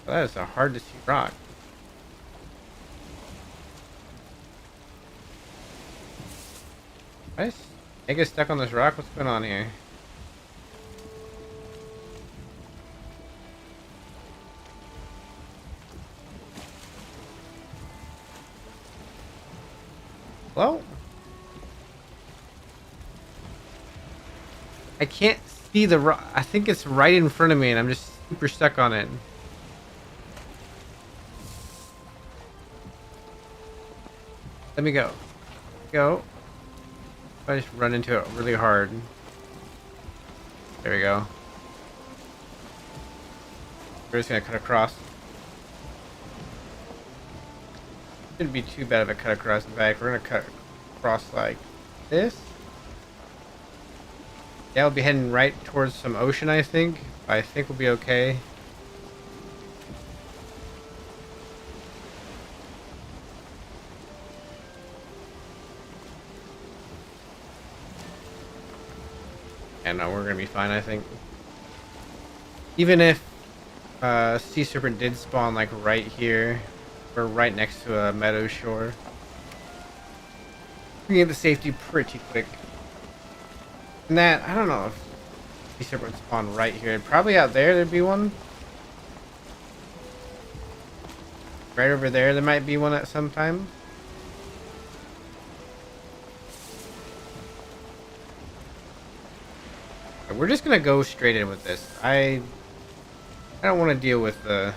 That is a hard to see rock. I get stuck on this rock. What's going on here? Hello? I can't see the rock. I think it's right in front of me and I'm just super stuck on it. Let me go. Go. I just run into it really hard. There we go. We're just gonna cut across. Shouldn't be too bad of a cut across. In fact, we're gonna cut across like this. Yeah, we'll be heading right towards some ocean, I think. I think we'll be okay. And we're gonna be fine, I think. Even if sea serpent did spawn like right here, we're right next to a meadow shore. We can get the safety pretty quick. And that, I don't know if sea serpent would spawn right here. Probably out there there'd be one. Right over there might be one at some time. We're just gonna go straight in with this. I don't want to deal with the...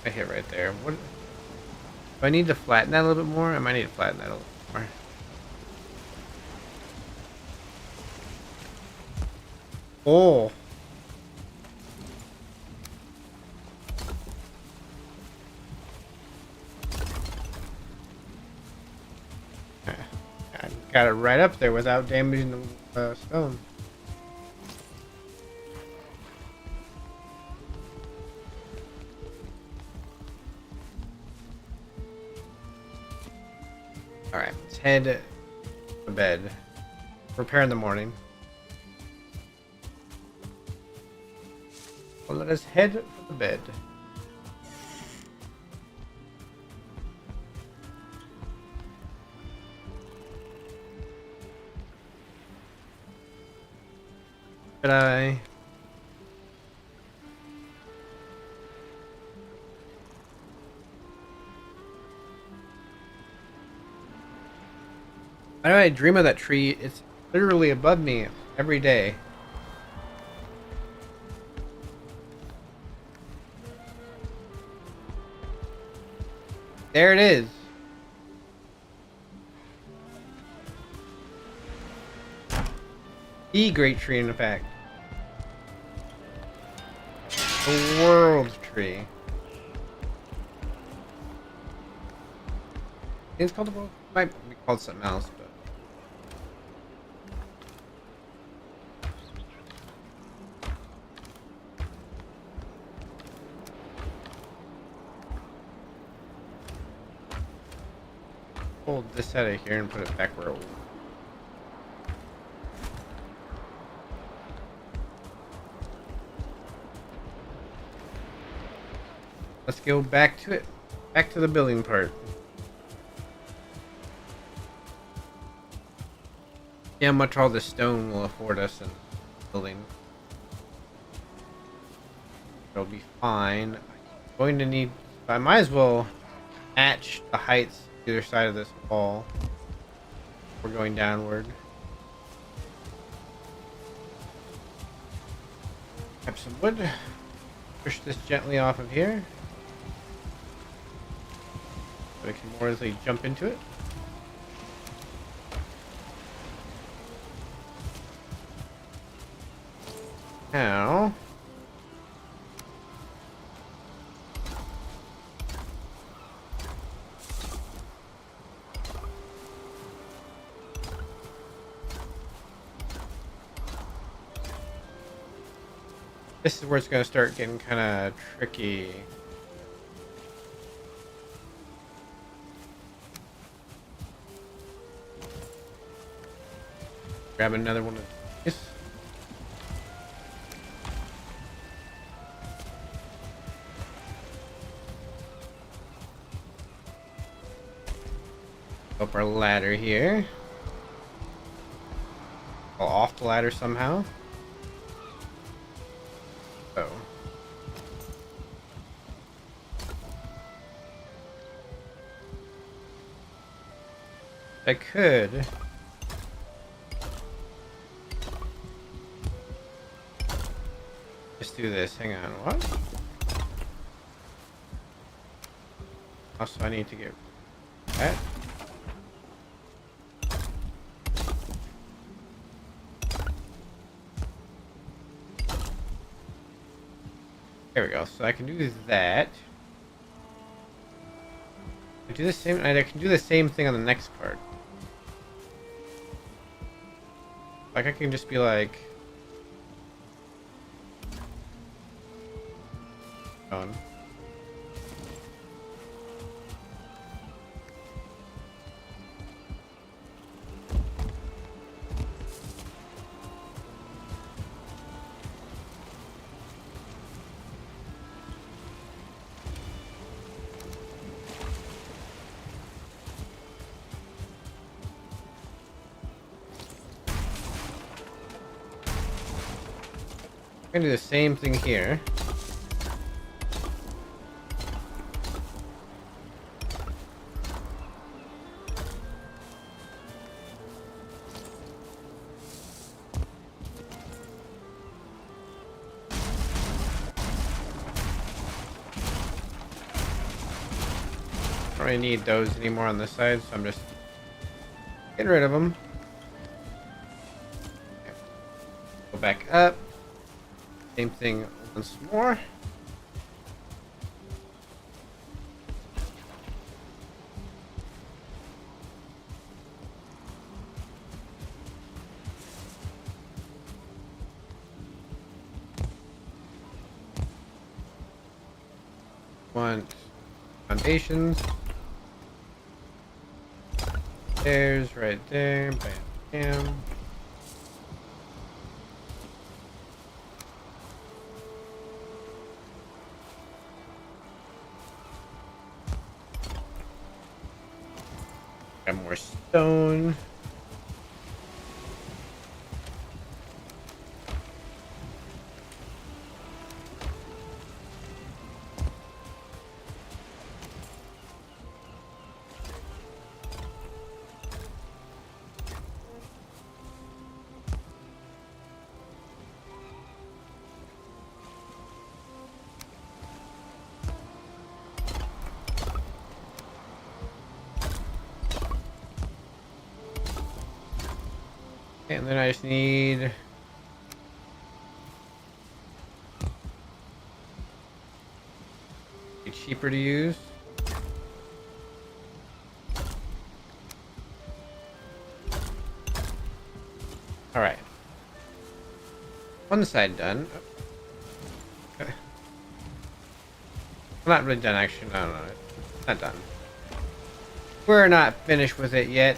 I hit right there. What? Do I need to flatten that a little bit more? I might need to flatten that a little more. Oh. I got it right up there without damaging the stone. Alright, let's head to bed. Prepare in the morning. Well, let us head for the bed. But I... Why do I dream of that tree? It's literally above me every day. There it is. The great tree, in fact. The world tree. It's called the world. Might be called something else, but. Pull this out of here and put it back where it was. Let's go back to it. Back to the building part. See how much all this stone will afford us in building. It'll be fine. I'm going to need... I might as well match the heights either side of this wall. We're going downward. Grab some wood. Push this gently off of here. So we can more easily jump into it. Now, this is where it's going to start getting kind of tricky. Grab another one of these. Up our ladder here. Fall off the ladder somehow. Oh. I could. Just do this. Hang on. What? Also, I need to get that. There we go. So I can do that. I do the same. I can do the same thing on the next card. Like I can just be like, on. I'm gonna do the same thing here. Don't really need those anymore on this side, so I'm just getting rid of them. Okay. Go back up. Same thing once more. Want foundations. There's right there. Bam, bam. Got more stone. And then I just need it's cheaper to use. All right, one side done. Okay. Not really done, actually. No, not done. We're not finished with it yet.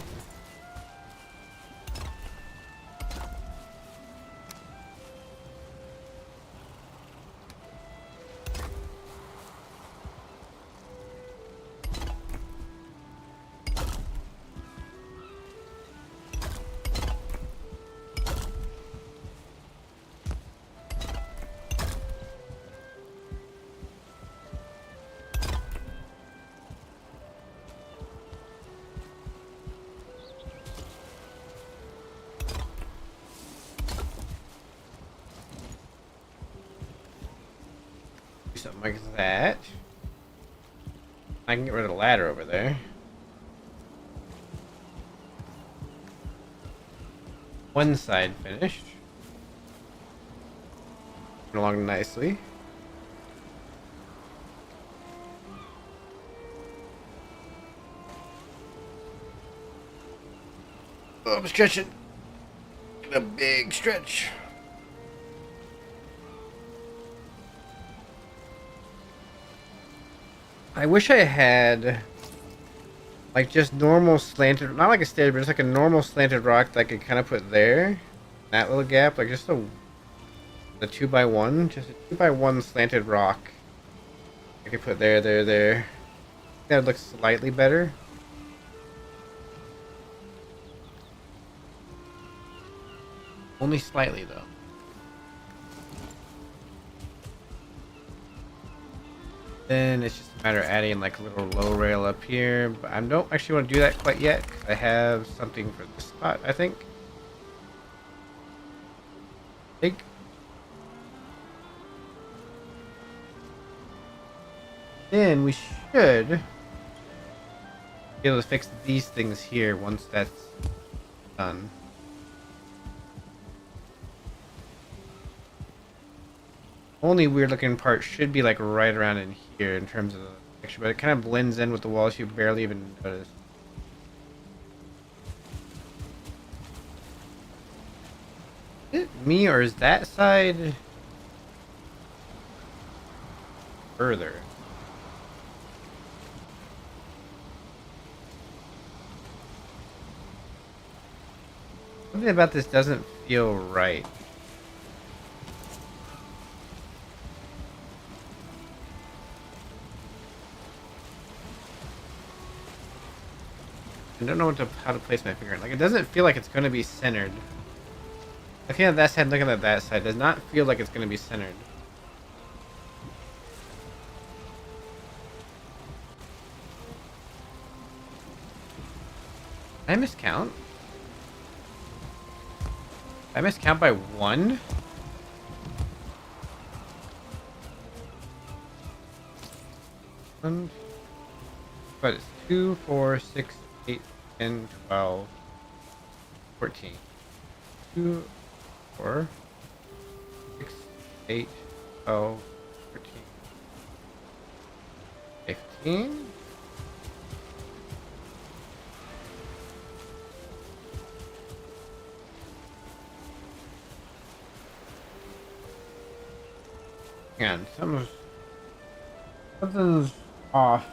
Something like that. I can get rid of the ladder over there. One side finished. along nicely. Oh, I'm stretching. A big stretch. I wish I had like just normal slanted, not like a standard, but just like a normal slanted rock that I could kind of put there. That little gap, like just the 2x1, just a 2x1 slanted rock. I could put there. That would look slightly better. Only slightly though. Then it's just a matter of adding like a little low rail up here. But I don't actually want to do that quite yet. I have something for this spot, I think. Then we should be able to fix these things here once that's done. Only weird looking part should be like right around in here in terms of the texture, but it kind of blends in with the walls, you barely even notice. Is it me or is that side further? Something about this doesn't feel right. I don't know how to place my finger. Like, it doesn't feel like it's going to be centered. Looking at that side, looking at that side, does not feel like it's going to be centered. Did I miscount? Did I miscount by 1? But it's 2, 4, 6, 8, 10, 12, 14. 2, 4, 6, 8, 12, 14, 15. Hang on, something's off.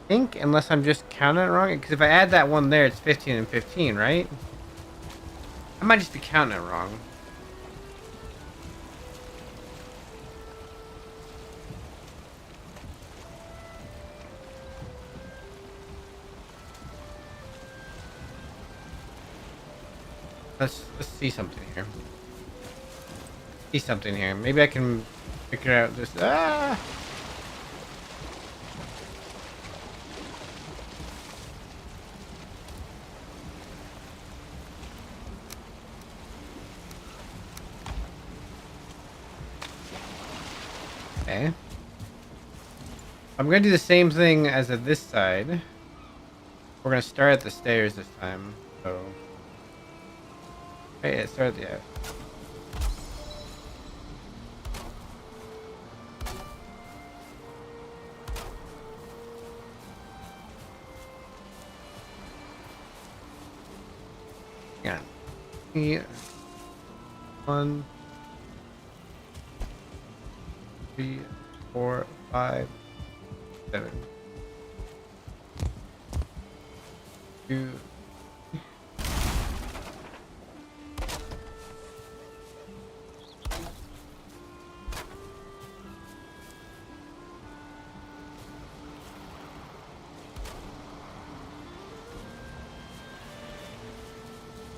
I think, unless I'm just counting it wrong, because if I add that one there, it's 15 and 15, right? I might just be counting it wrong. Let's see something here. See something here. Maybe I can figure out this. Ah! Okay. I'm gonna do the same thing as at this side. We're gonna start at the stairs this time. So. Okay, yeah, start at the. Hang on. 1, 3, 4, 5, 7, 2.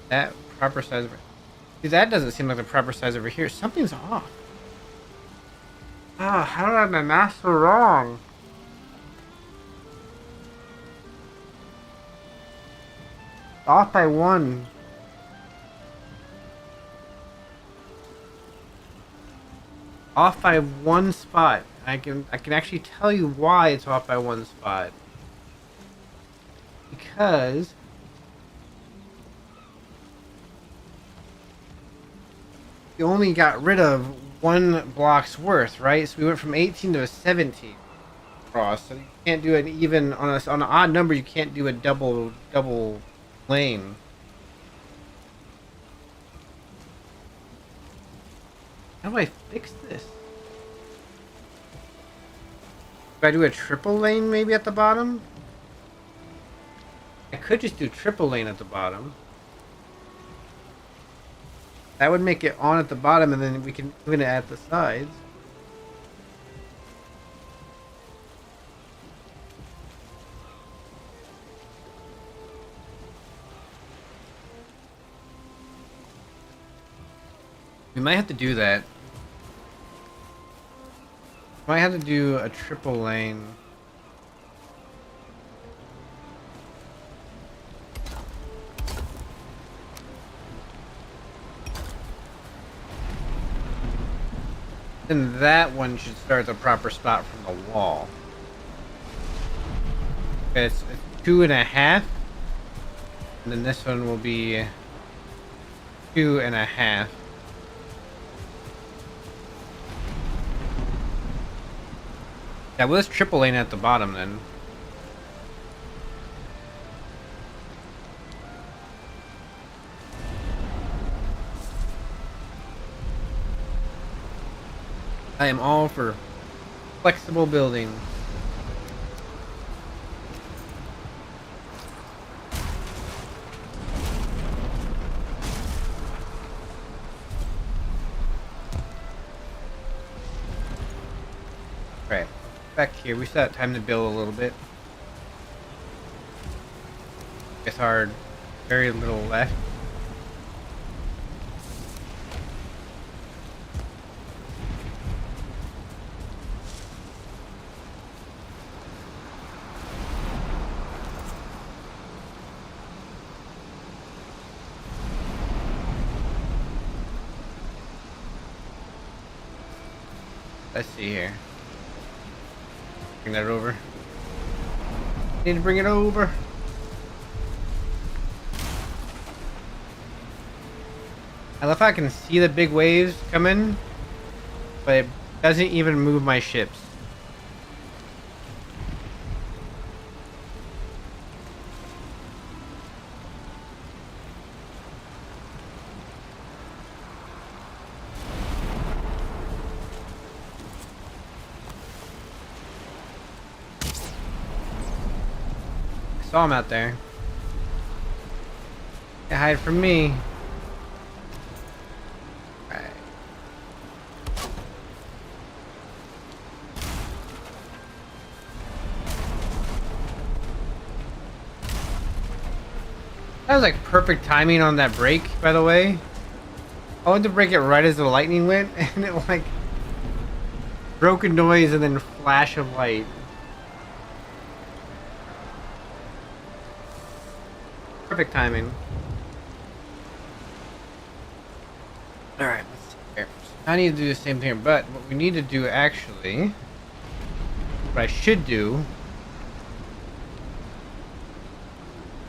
That proper size. See, that doesn't seem like the proper size over here. Something's off. Ah, how did I my math so wrong? Off by 1. Off by 1 spot. I can actually tell you why it's off by 1 spot. Because you only got rid of one block's worth, right? So we went from 18 to a 17 cross. So you can't do an even on an odd number. You can't do a double lane. How do I fix this? Do I do a triple lane maybe at the bottom? I could just do triple lane at the bottom. That would make it on at the bottom, and then we can move it at the sides. We might have to do that. Might have to do a triple lane. And that one should start the proper spot from the wall. Okay, it's 2.5. And then this one will be 2.5. Yeah, well, let's triple lane at the bottom then. I am all for flexible building. Right, back here, we still have time to build a little bit. It's hard, very little left. Let's see here. Bring that over. Need to bring it over. I love how I can see the big waves coming, but it doesn't even move my ships. Saw him out there. Can't hide from me. Alright. That was like perfect timing on that break, by the way. I wanted to break it right as the lightning went, and it like broke a noise and then flash of light. Perfect timing. Alright, let's see here. I need to do the same thing, but what we need to do actually, what I should do,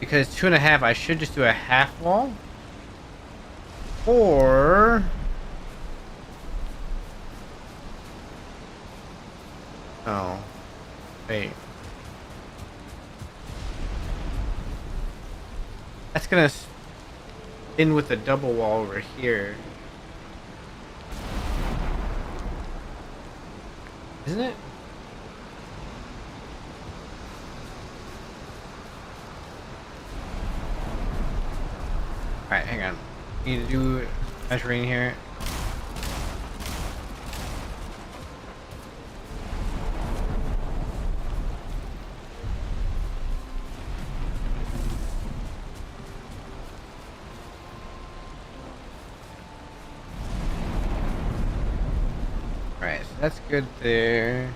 because 2.5, I should just do a half wall. Or oh, wait. That's gonna spin with the double wall over here. Isn't it? Alright, hang on. Need to do measuring here. Alright, so that's good there.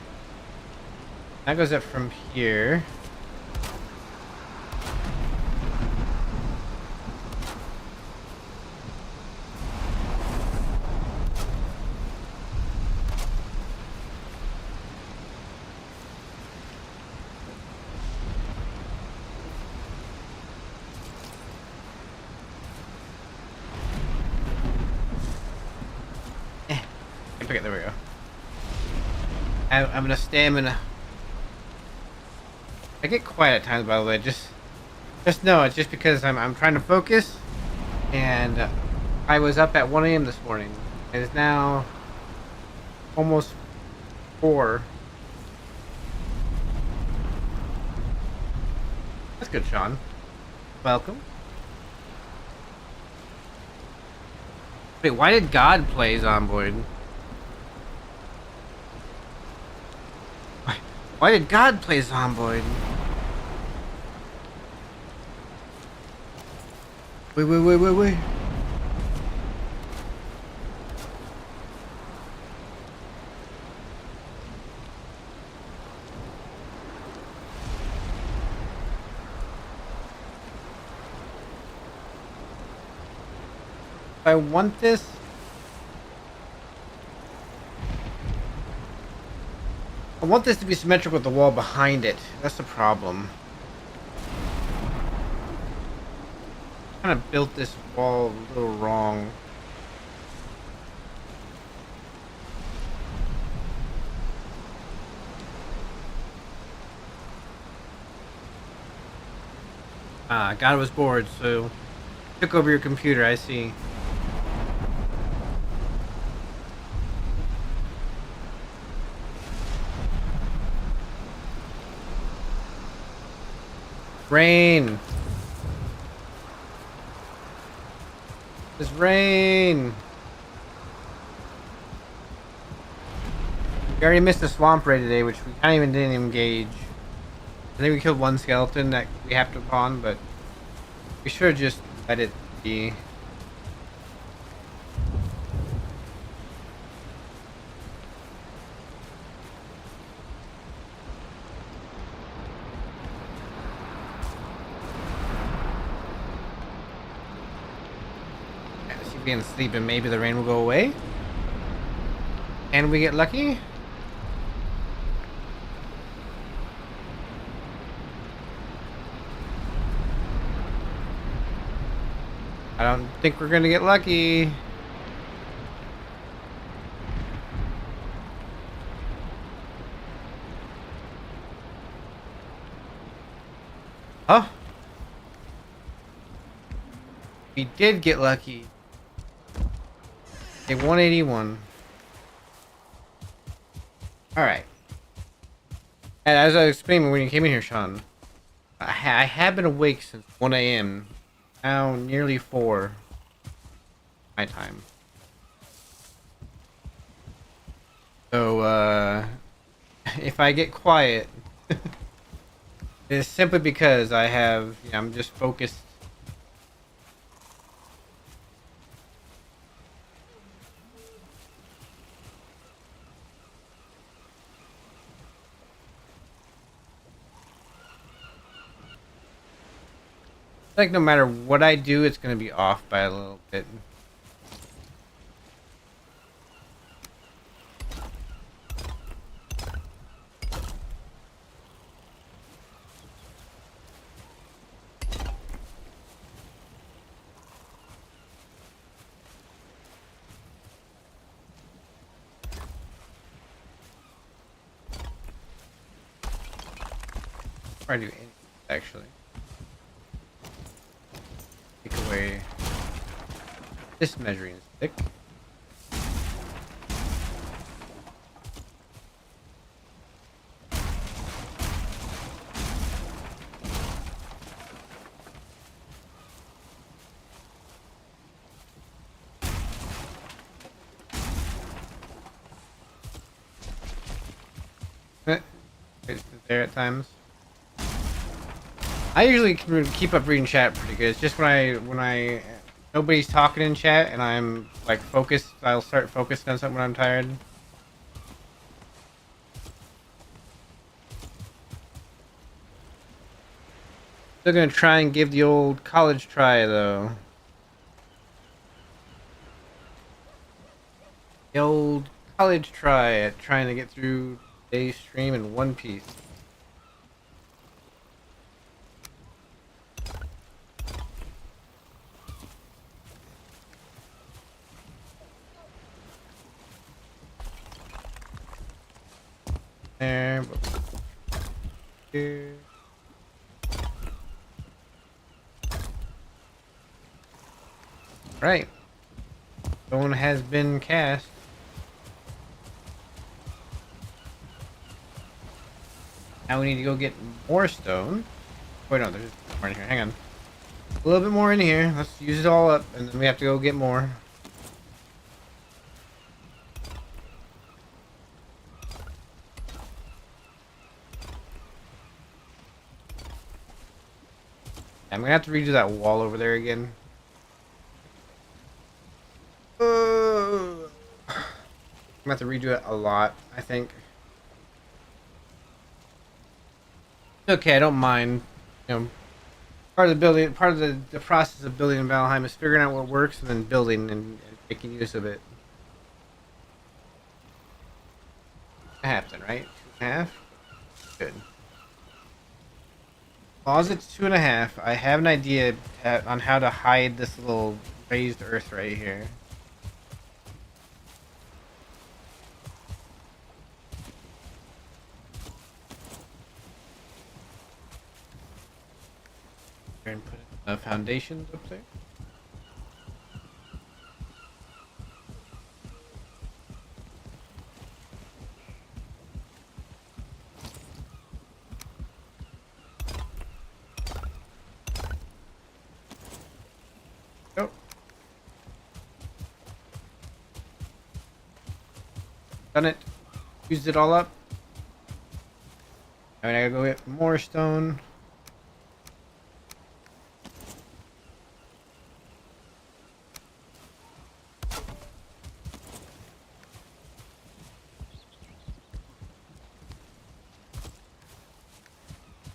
That goes up from here. forget. There we go. I'm gonna stamina. I get quiet at times, by the way. Just know it's just because I'm trying to focus, and I was up at 1 a.m. this morning. It is now almost 4. That's good, Sean. Welcome. Wait, why did God play Zomboid? Why did God play Zomboid? Wait. I want this. I want this to be symmetrical with the wall behind it. That's the problem. Kind of built this wall a little wrong. Ah, God was bored, so took over your computer. I see. Rain. It's rain. We already missed the swamp raid today, which we kind of even didn't engage. I think we killed one skeleton that we have to pawn, but we should just let it be. She being asleep, and maybe the rain will go away. And we get lucky. I don't think we're gonna get lucky. Oh, we did get lucky. A 181. All right. And as I was explaining when you came in here, Sean, I have been awake since 1 a.m. Now nearly 4 my time. So, if I get quiet, it's simply because I'm just focused. Like no matter what I do, it's gonna be off by a little bit. Or I do anything, actually. Take away this measuring stick. It's there at times. I usually keep up reading chat pretty good. It's just when nobody's talking in chat and I'm like focused, I'll start focusing on something when I'm tired. Still gonna try and give the old college try though. The old college try at trying to get through today's stream in one piece. There. Here. Right. Stone has been cast. Now we need to go get more stone. Wait, no, there's more in here. Hang on. A little bit more in here. Let's use it all up, and then we have to go get more. I'm gonna have to redo that wall over there again. I'm gonna have to redo it a lot, I think. Okay, I don't mind. You know, part of the building, part of the process of building in Valheim is figuring out what works and then building and making use of it. 2.5 then, right? 2.5. Good. Closet's 2.5. I have an idea on how to hide this little raised earth right here. And put foundations up there. Oh. Done it. Used it all up. I mean, I gotta go get more stone.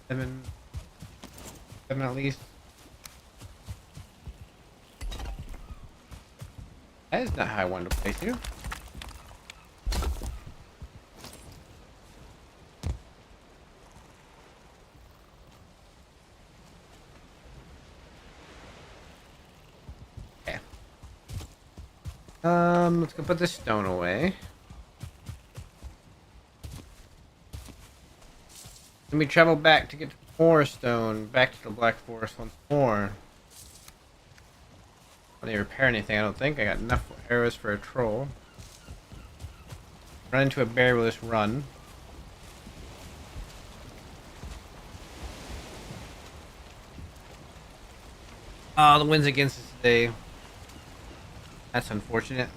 Seven at least. That is not how I wanted to place you. Okay. Let's go put this stone away. Let me travel back to get more stone, back to the Black Forest once more. I didn't repair anything, I don't think. I got enough arrows for a troll. Run into a bear with this run. Oh, the wind's against us today. That's unfortunate.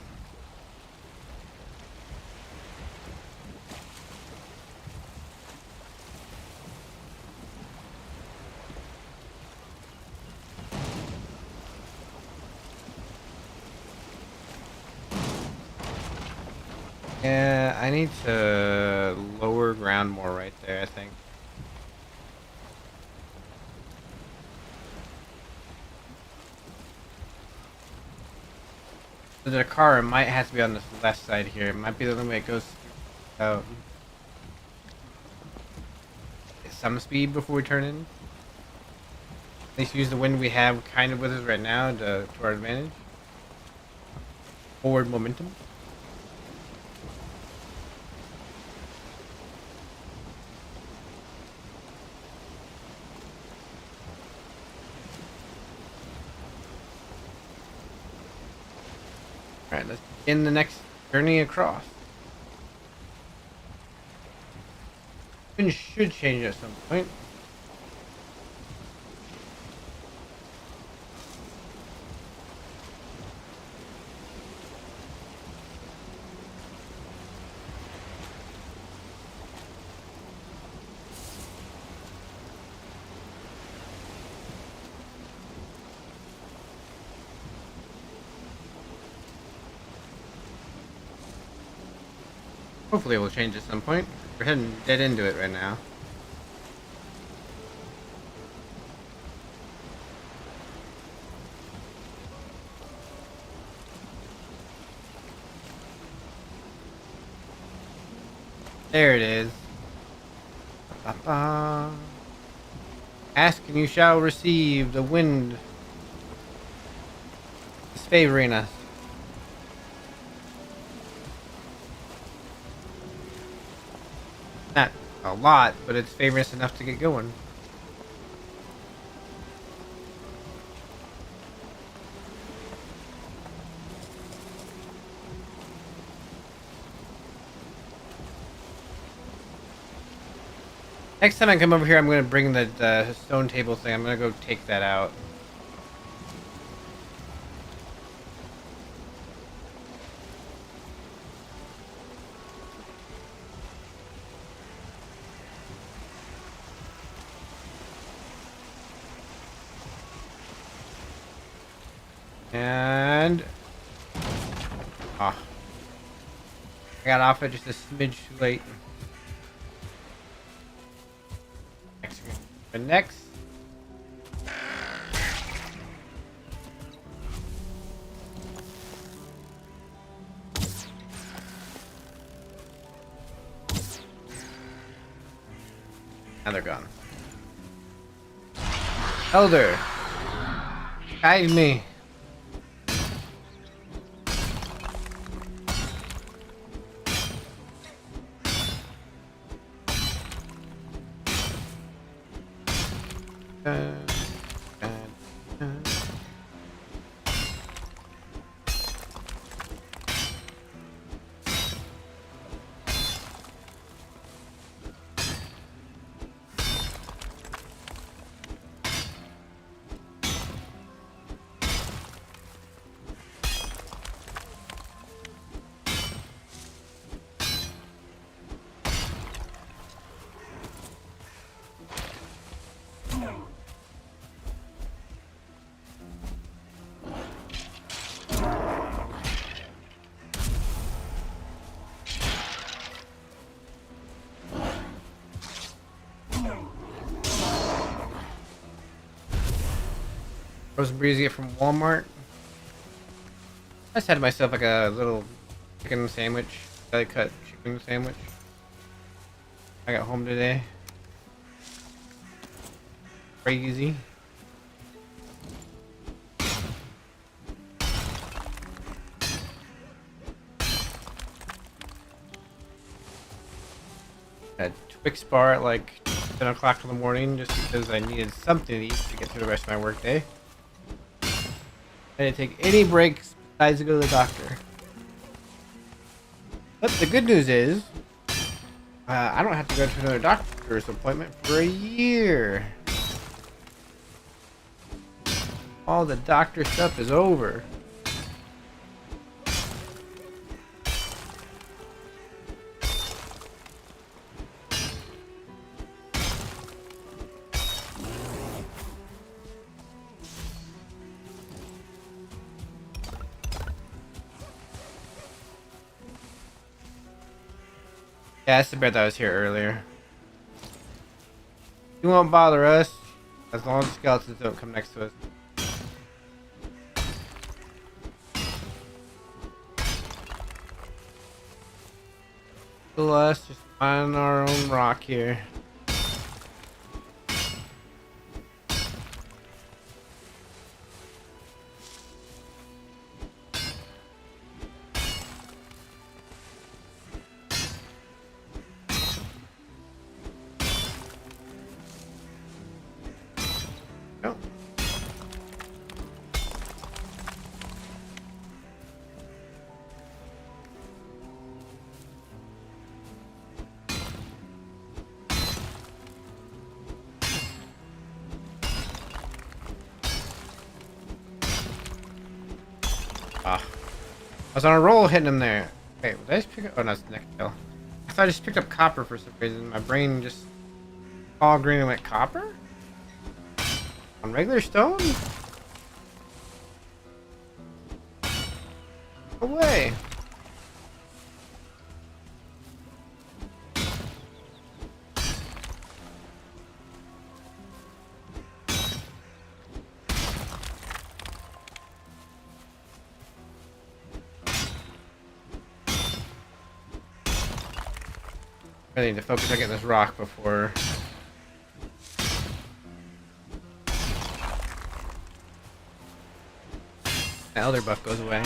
Yeah, I need to lower ground more right there, I think. The Dakar might have to be on this left side here. It might be the only way it goes out. Get some speed before we turn in. At least use the wind we have kind of with us right now to our advantage. Forward momentum. Alright, let's begin the next journey across. Wind should change at some point. Hopefully it will change at some point. We're heading dead into it right now. There it is. Ba-ba-ba. Ask and you shall receive. The wind is favoring us. a lot, but it's famous enough to get going. Next time I come over here, I'm going to bring the stone table thing. I'm going to go take that out. And... ah. I got off it just a smidge too late. But next... now they're gone. Elder! Guide me! Uh, Frozen breezy from Walmart. I just had myself like a little chicken sandwich, belly cut chicken sandwich. I got home today. Crazy. A Twix bar at like 10 o'clock in the morning just because I needed something to eat to get through the rest of my work day. I didn't take any breaks besides to go to the doctor. But the good news is, I don't have to go to another doctor's appointment for a year. All the doctor stuff is over. Yeah, that's the bear that was here earlier. You won't bother us as long as skeletons don't come next to us. So us just find our own rock here. Oh. Ah. I was on a roll hitting him there. Okay, did I just pick up? Oh, no, it's the next kill. I thought I just picked up copper for some reason. My brain just all green and went copper? On regular stone? No way. I need to focus on getting this rock before... the elder buff goes away.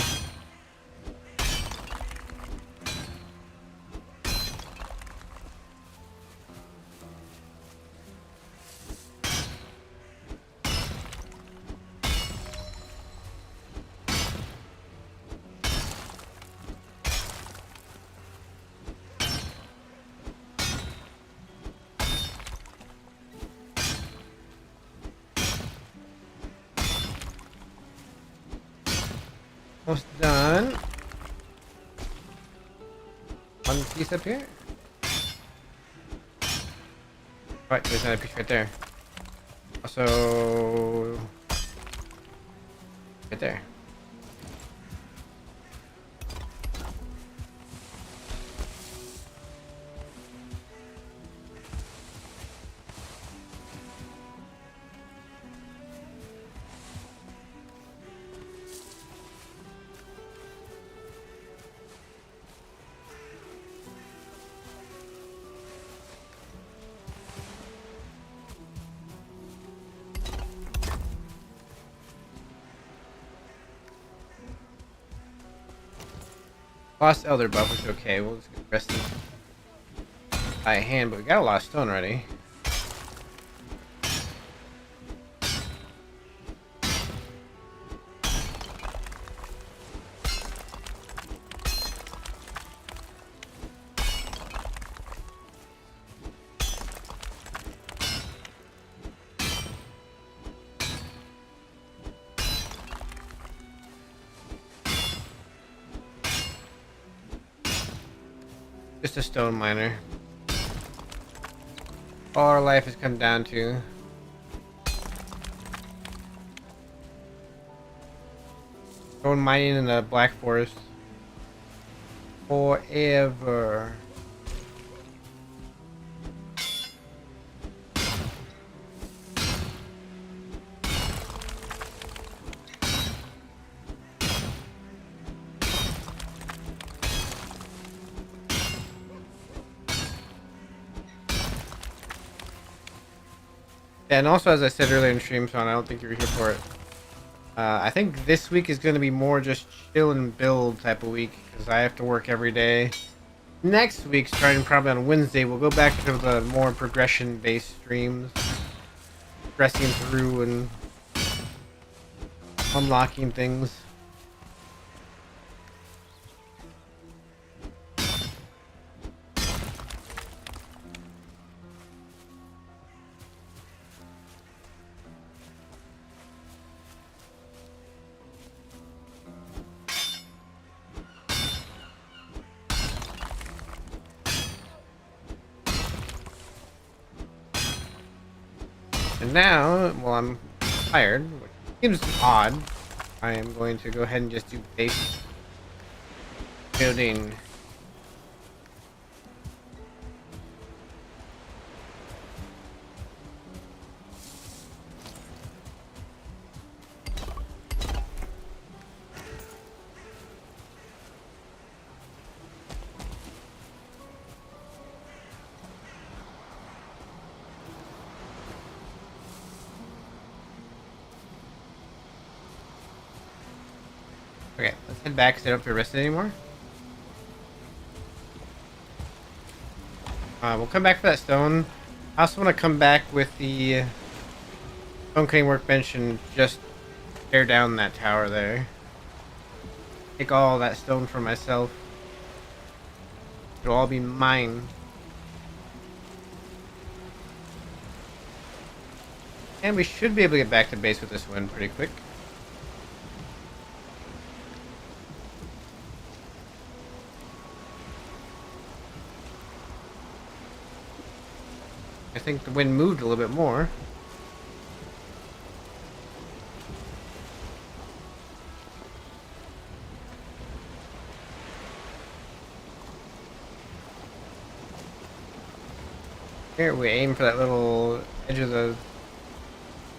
Almost done. One piece up here. Right, there's another piece right there. Also, right there. Lost elder buff, which is okay. We'll just get the rest of by hand, but we got a lot of stone already. Just a stone miner. All our life has come down to. Stone mining in the Black Forest. Forever. Yeah, and also, as I said earlier in stream, Sean, I don't think you were here for it. I think this week is going to be more just chill and build type of week, because I have to work every day. Next week, starting probably on Wednesday, we'll go back to the more progression-based streams. Progressing through and unlocking things. And now, while I'm tired, which seems odd, I am going to go ahead and just do base building. Okay, let's head back because I don't have to rest it anymore. We'll come back for that stone. I also want to come back with the stone cutting workbench and just tear down that tower there. Take all that stone for myself. It'll all be mine. And we should be able to get back to base with this one pretty quick. I think the wind moved a little bit more. Here we aim for that little edge of the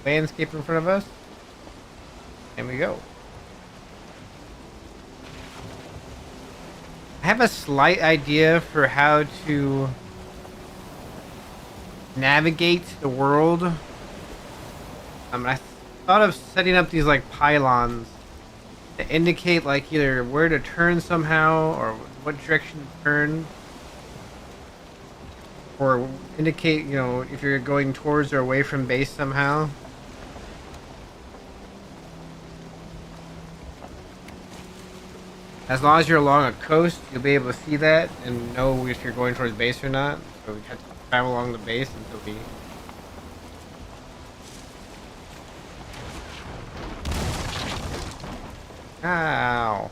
landscape in front of us. And we go. I have a slight idea for how to navigate the world. I thought of setting up these like pylons to indicate like either where to turn somehow or what direction to turn, or indicate, you know, if you're going towards or away from base somehow. As long as you're along a coast, you'll be able to see that and know if you're going towards base or not. So we have to travel along the base until we... Ow.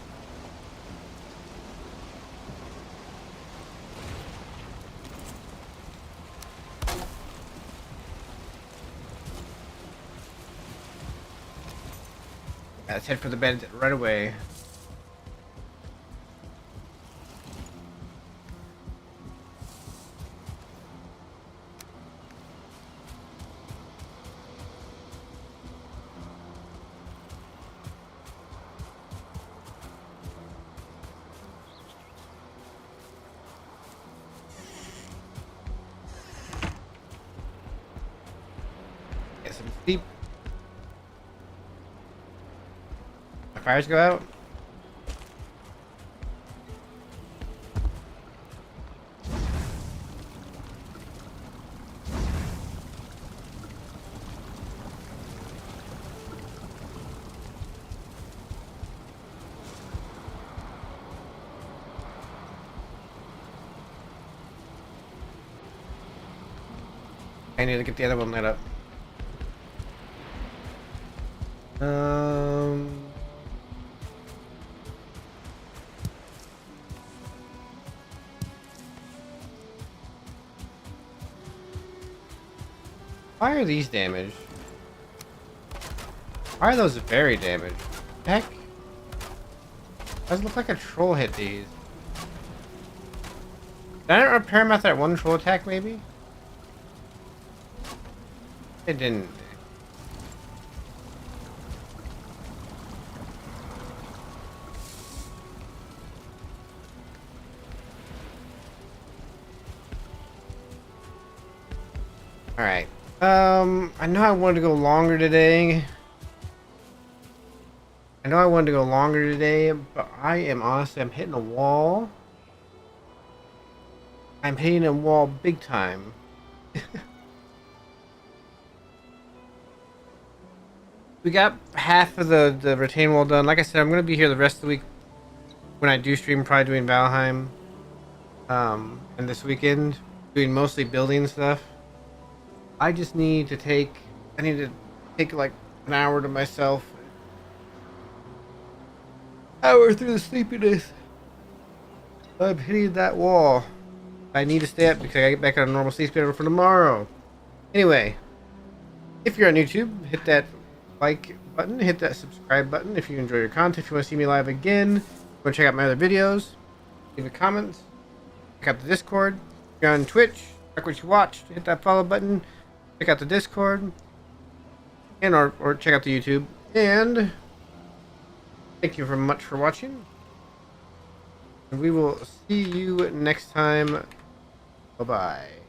Let's head for the bed right away. Get some sleep. My fires go out. I need to get the other one lit up. Why are these damaged? Why are those very damaged? Heck? Does look like a troll hit these. Did I not repair them after that one troll attack, maybe? It didn't. Alright. I know I wanted to go longer today. But I am honestly, I'm hitting a wall. I'm hitting a wall big time. We got half of the retain wall done. Like I said, I'm going to be here the rest of the week when I do stream, probably doing Valheim. And this weekend, doing mostly building stuff. I just need to take like an hour to myself. Hour through the sleepiness. I'm hitting that wall. I need to stay up because I get back on a normal sleep schedule for tomorrow. Anyway, if you're on YouTube, hit that like button, hit that subscribe button if you enjoy your content. If you want to see me live again, go check out my other videos. Leave a comment. Check out the Discord. If you're on Twitch, like what you watched, hit that follow button. Check out the Discord. And or check out the YouTube. And thank you very much for watching. And we will see you next time. Bye-bye.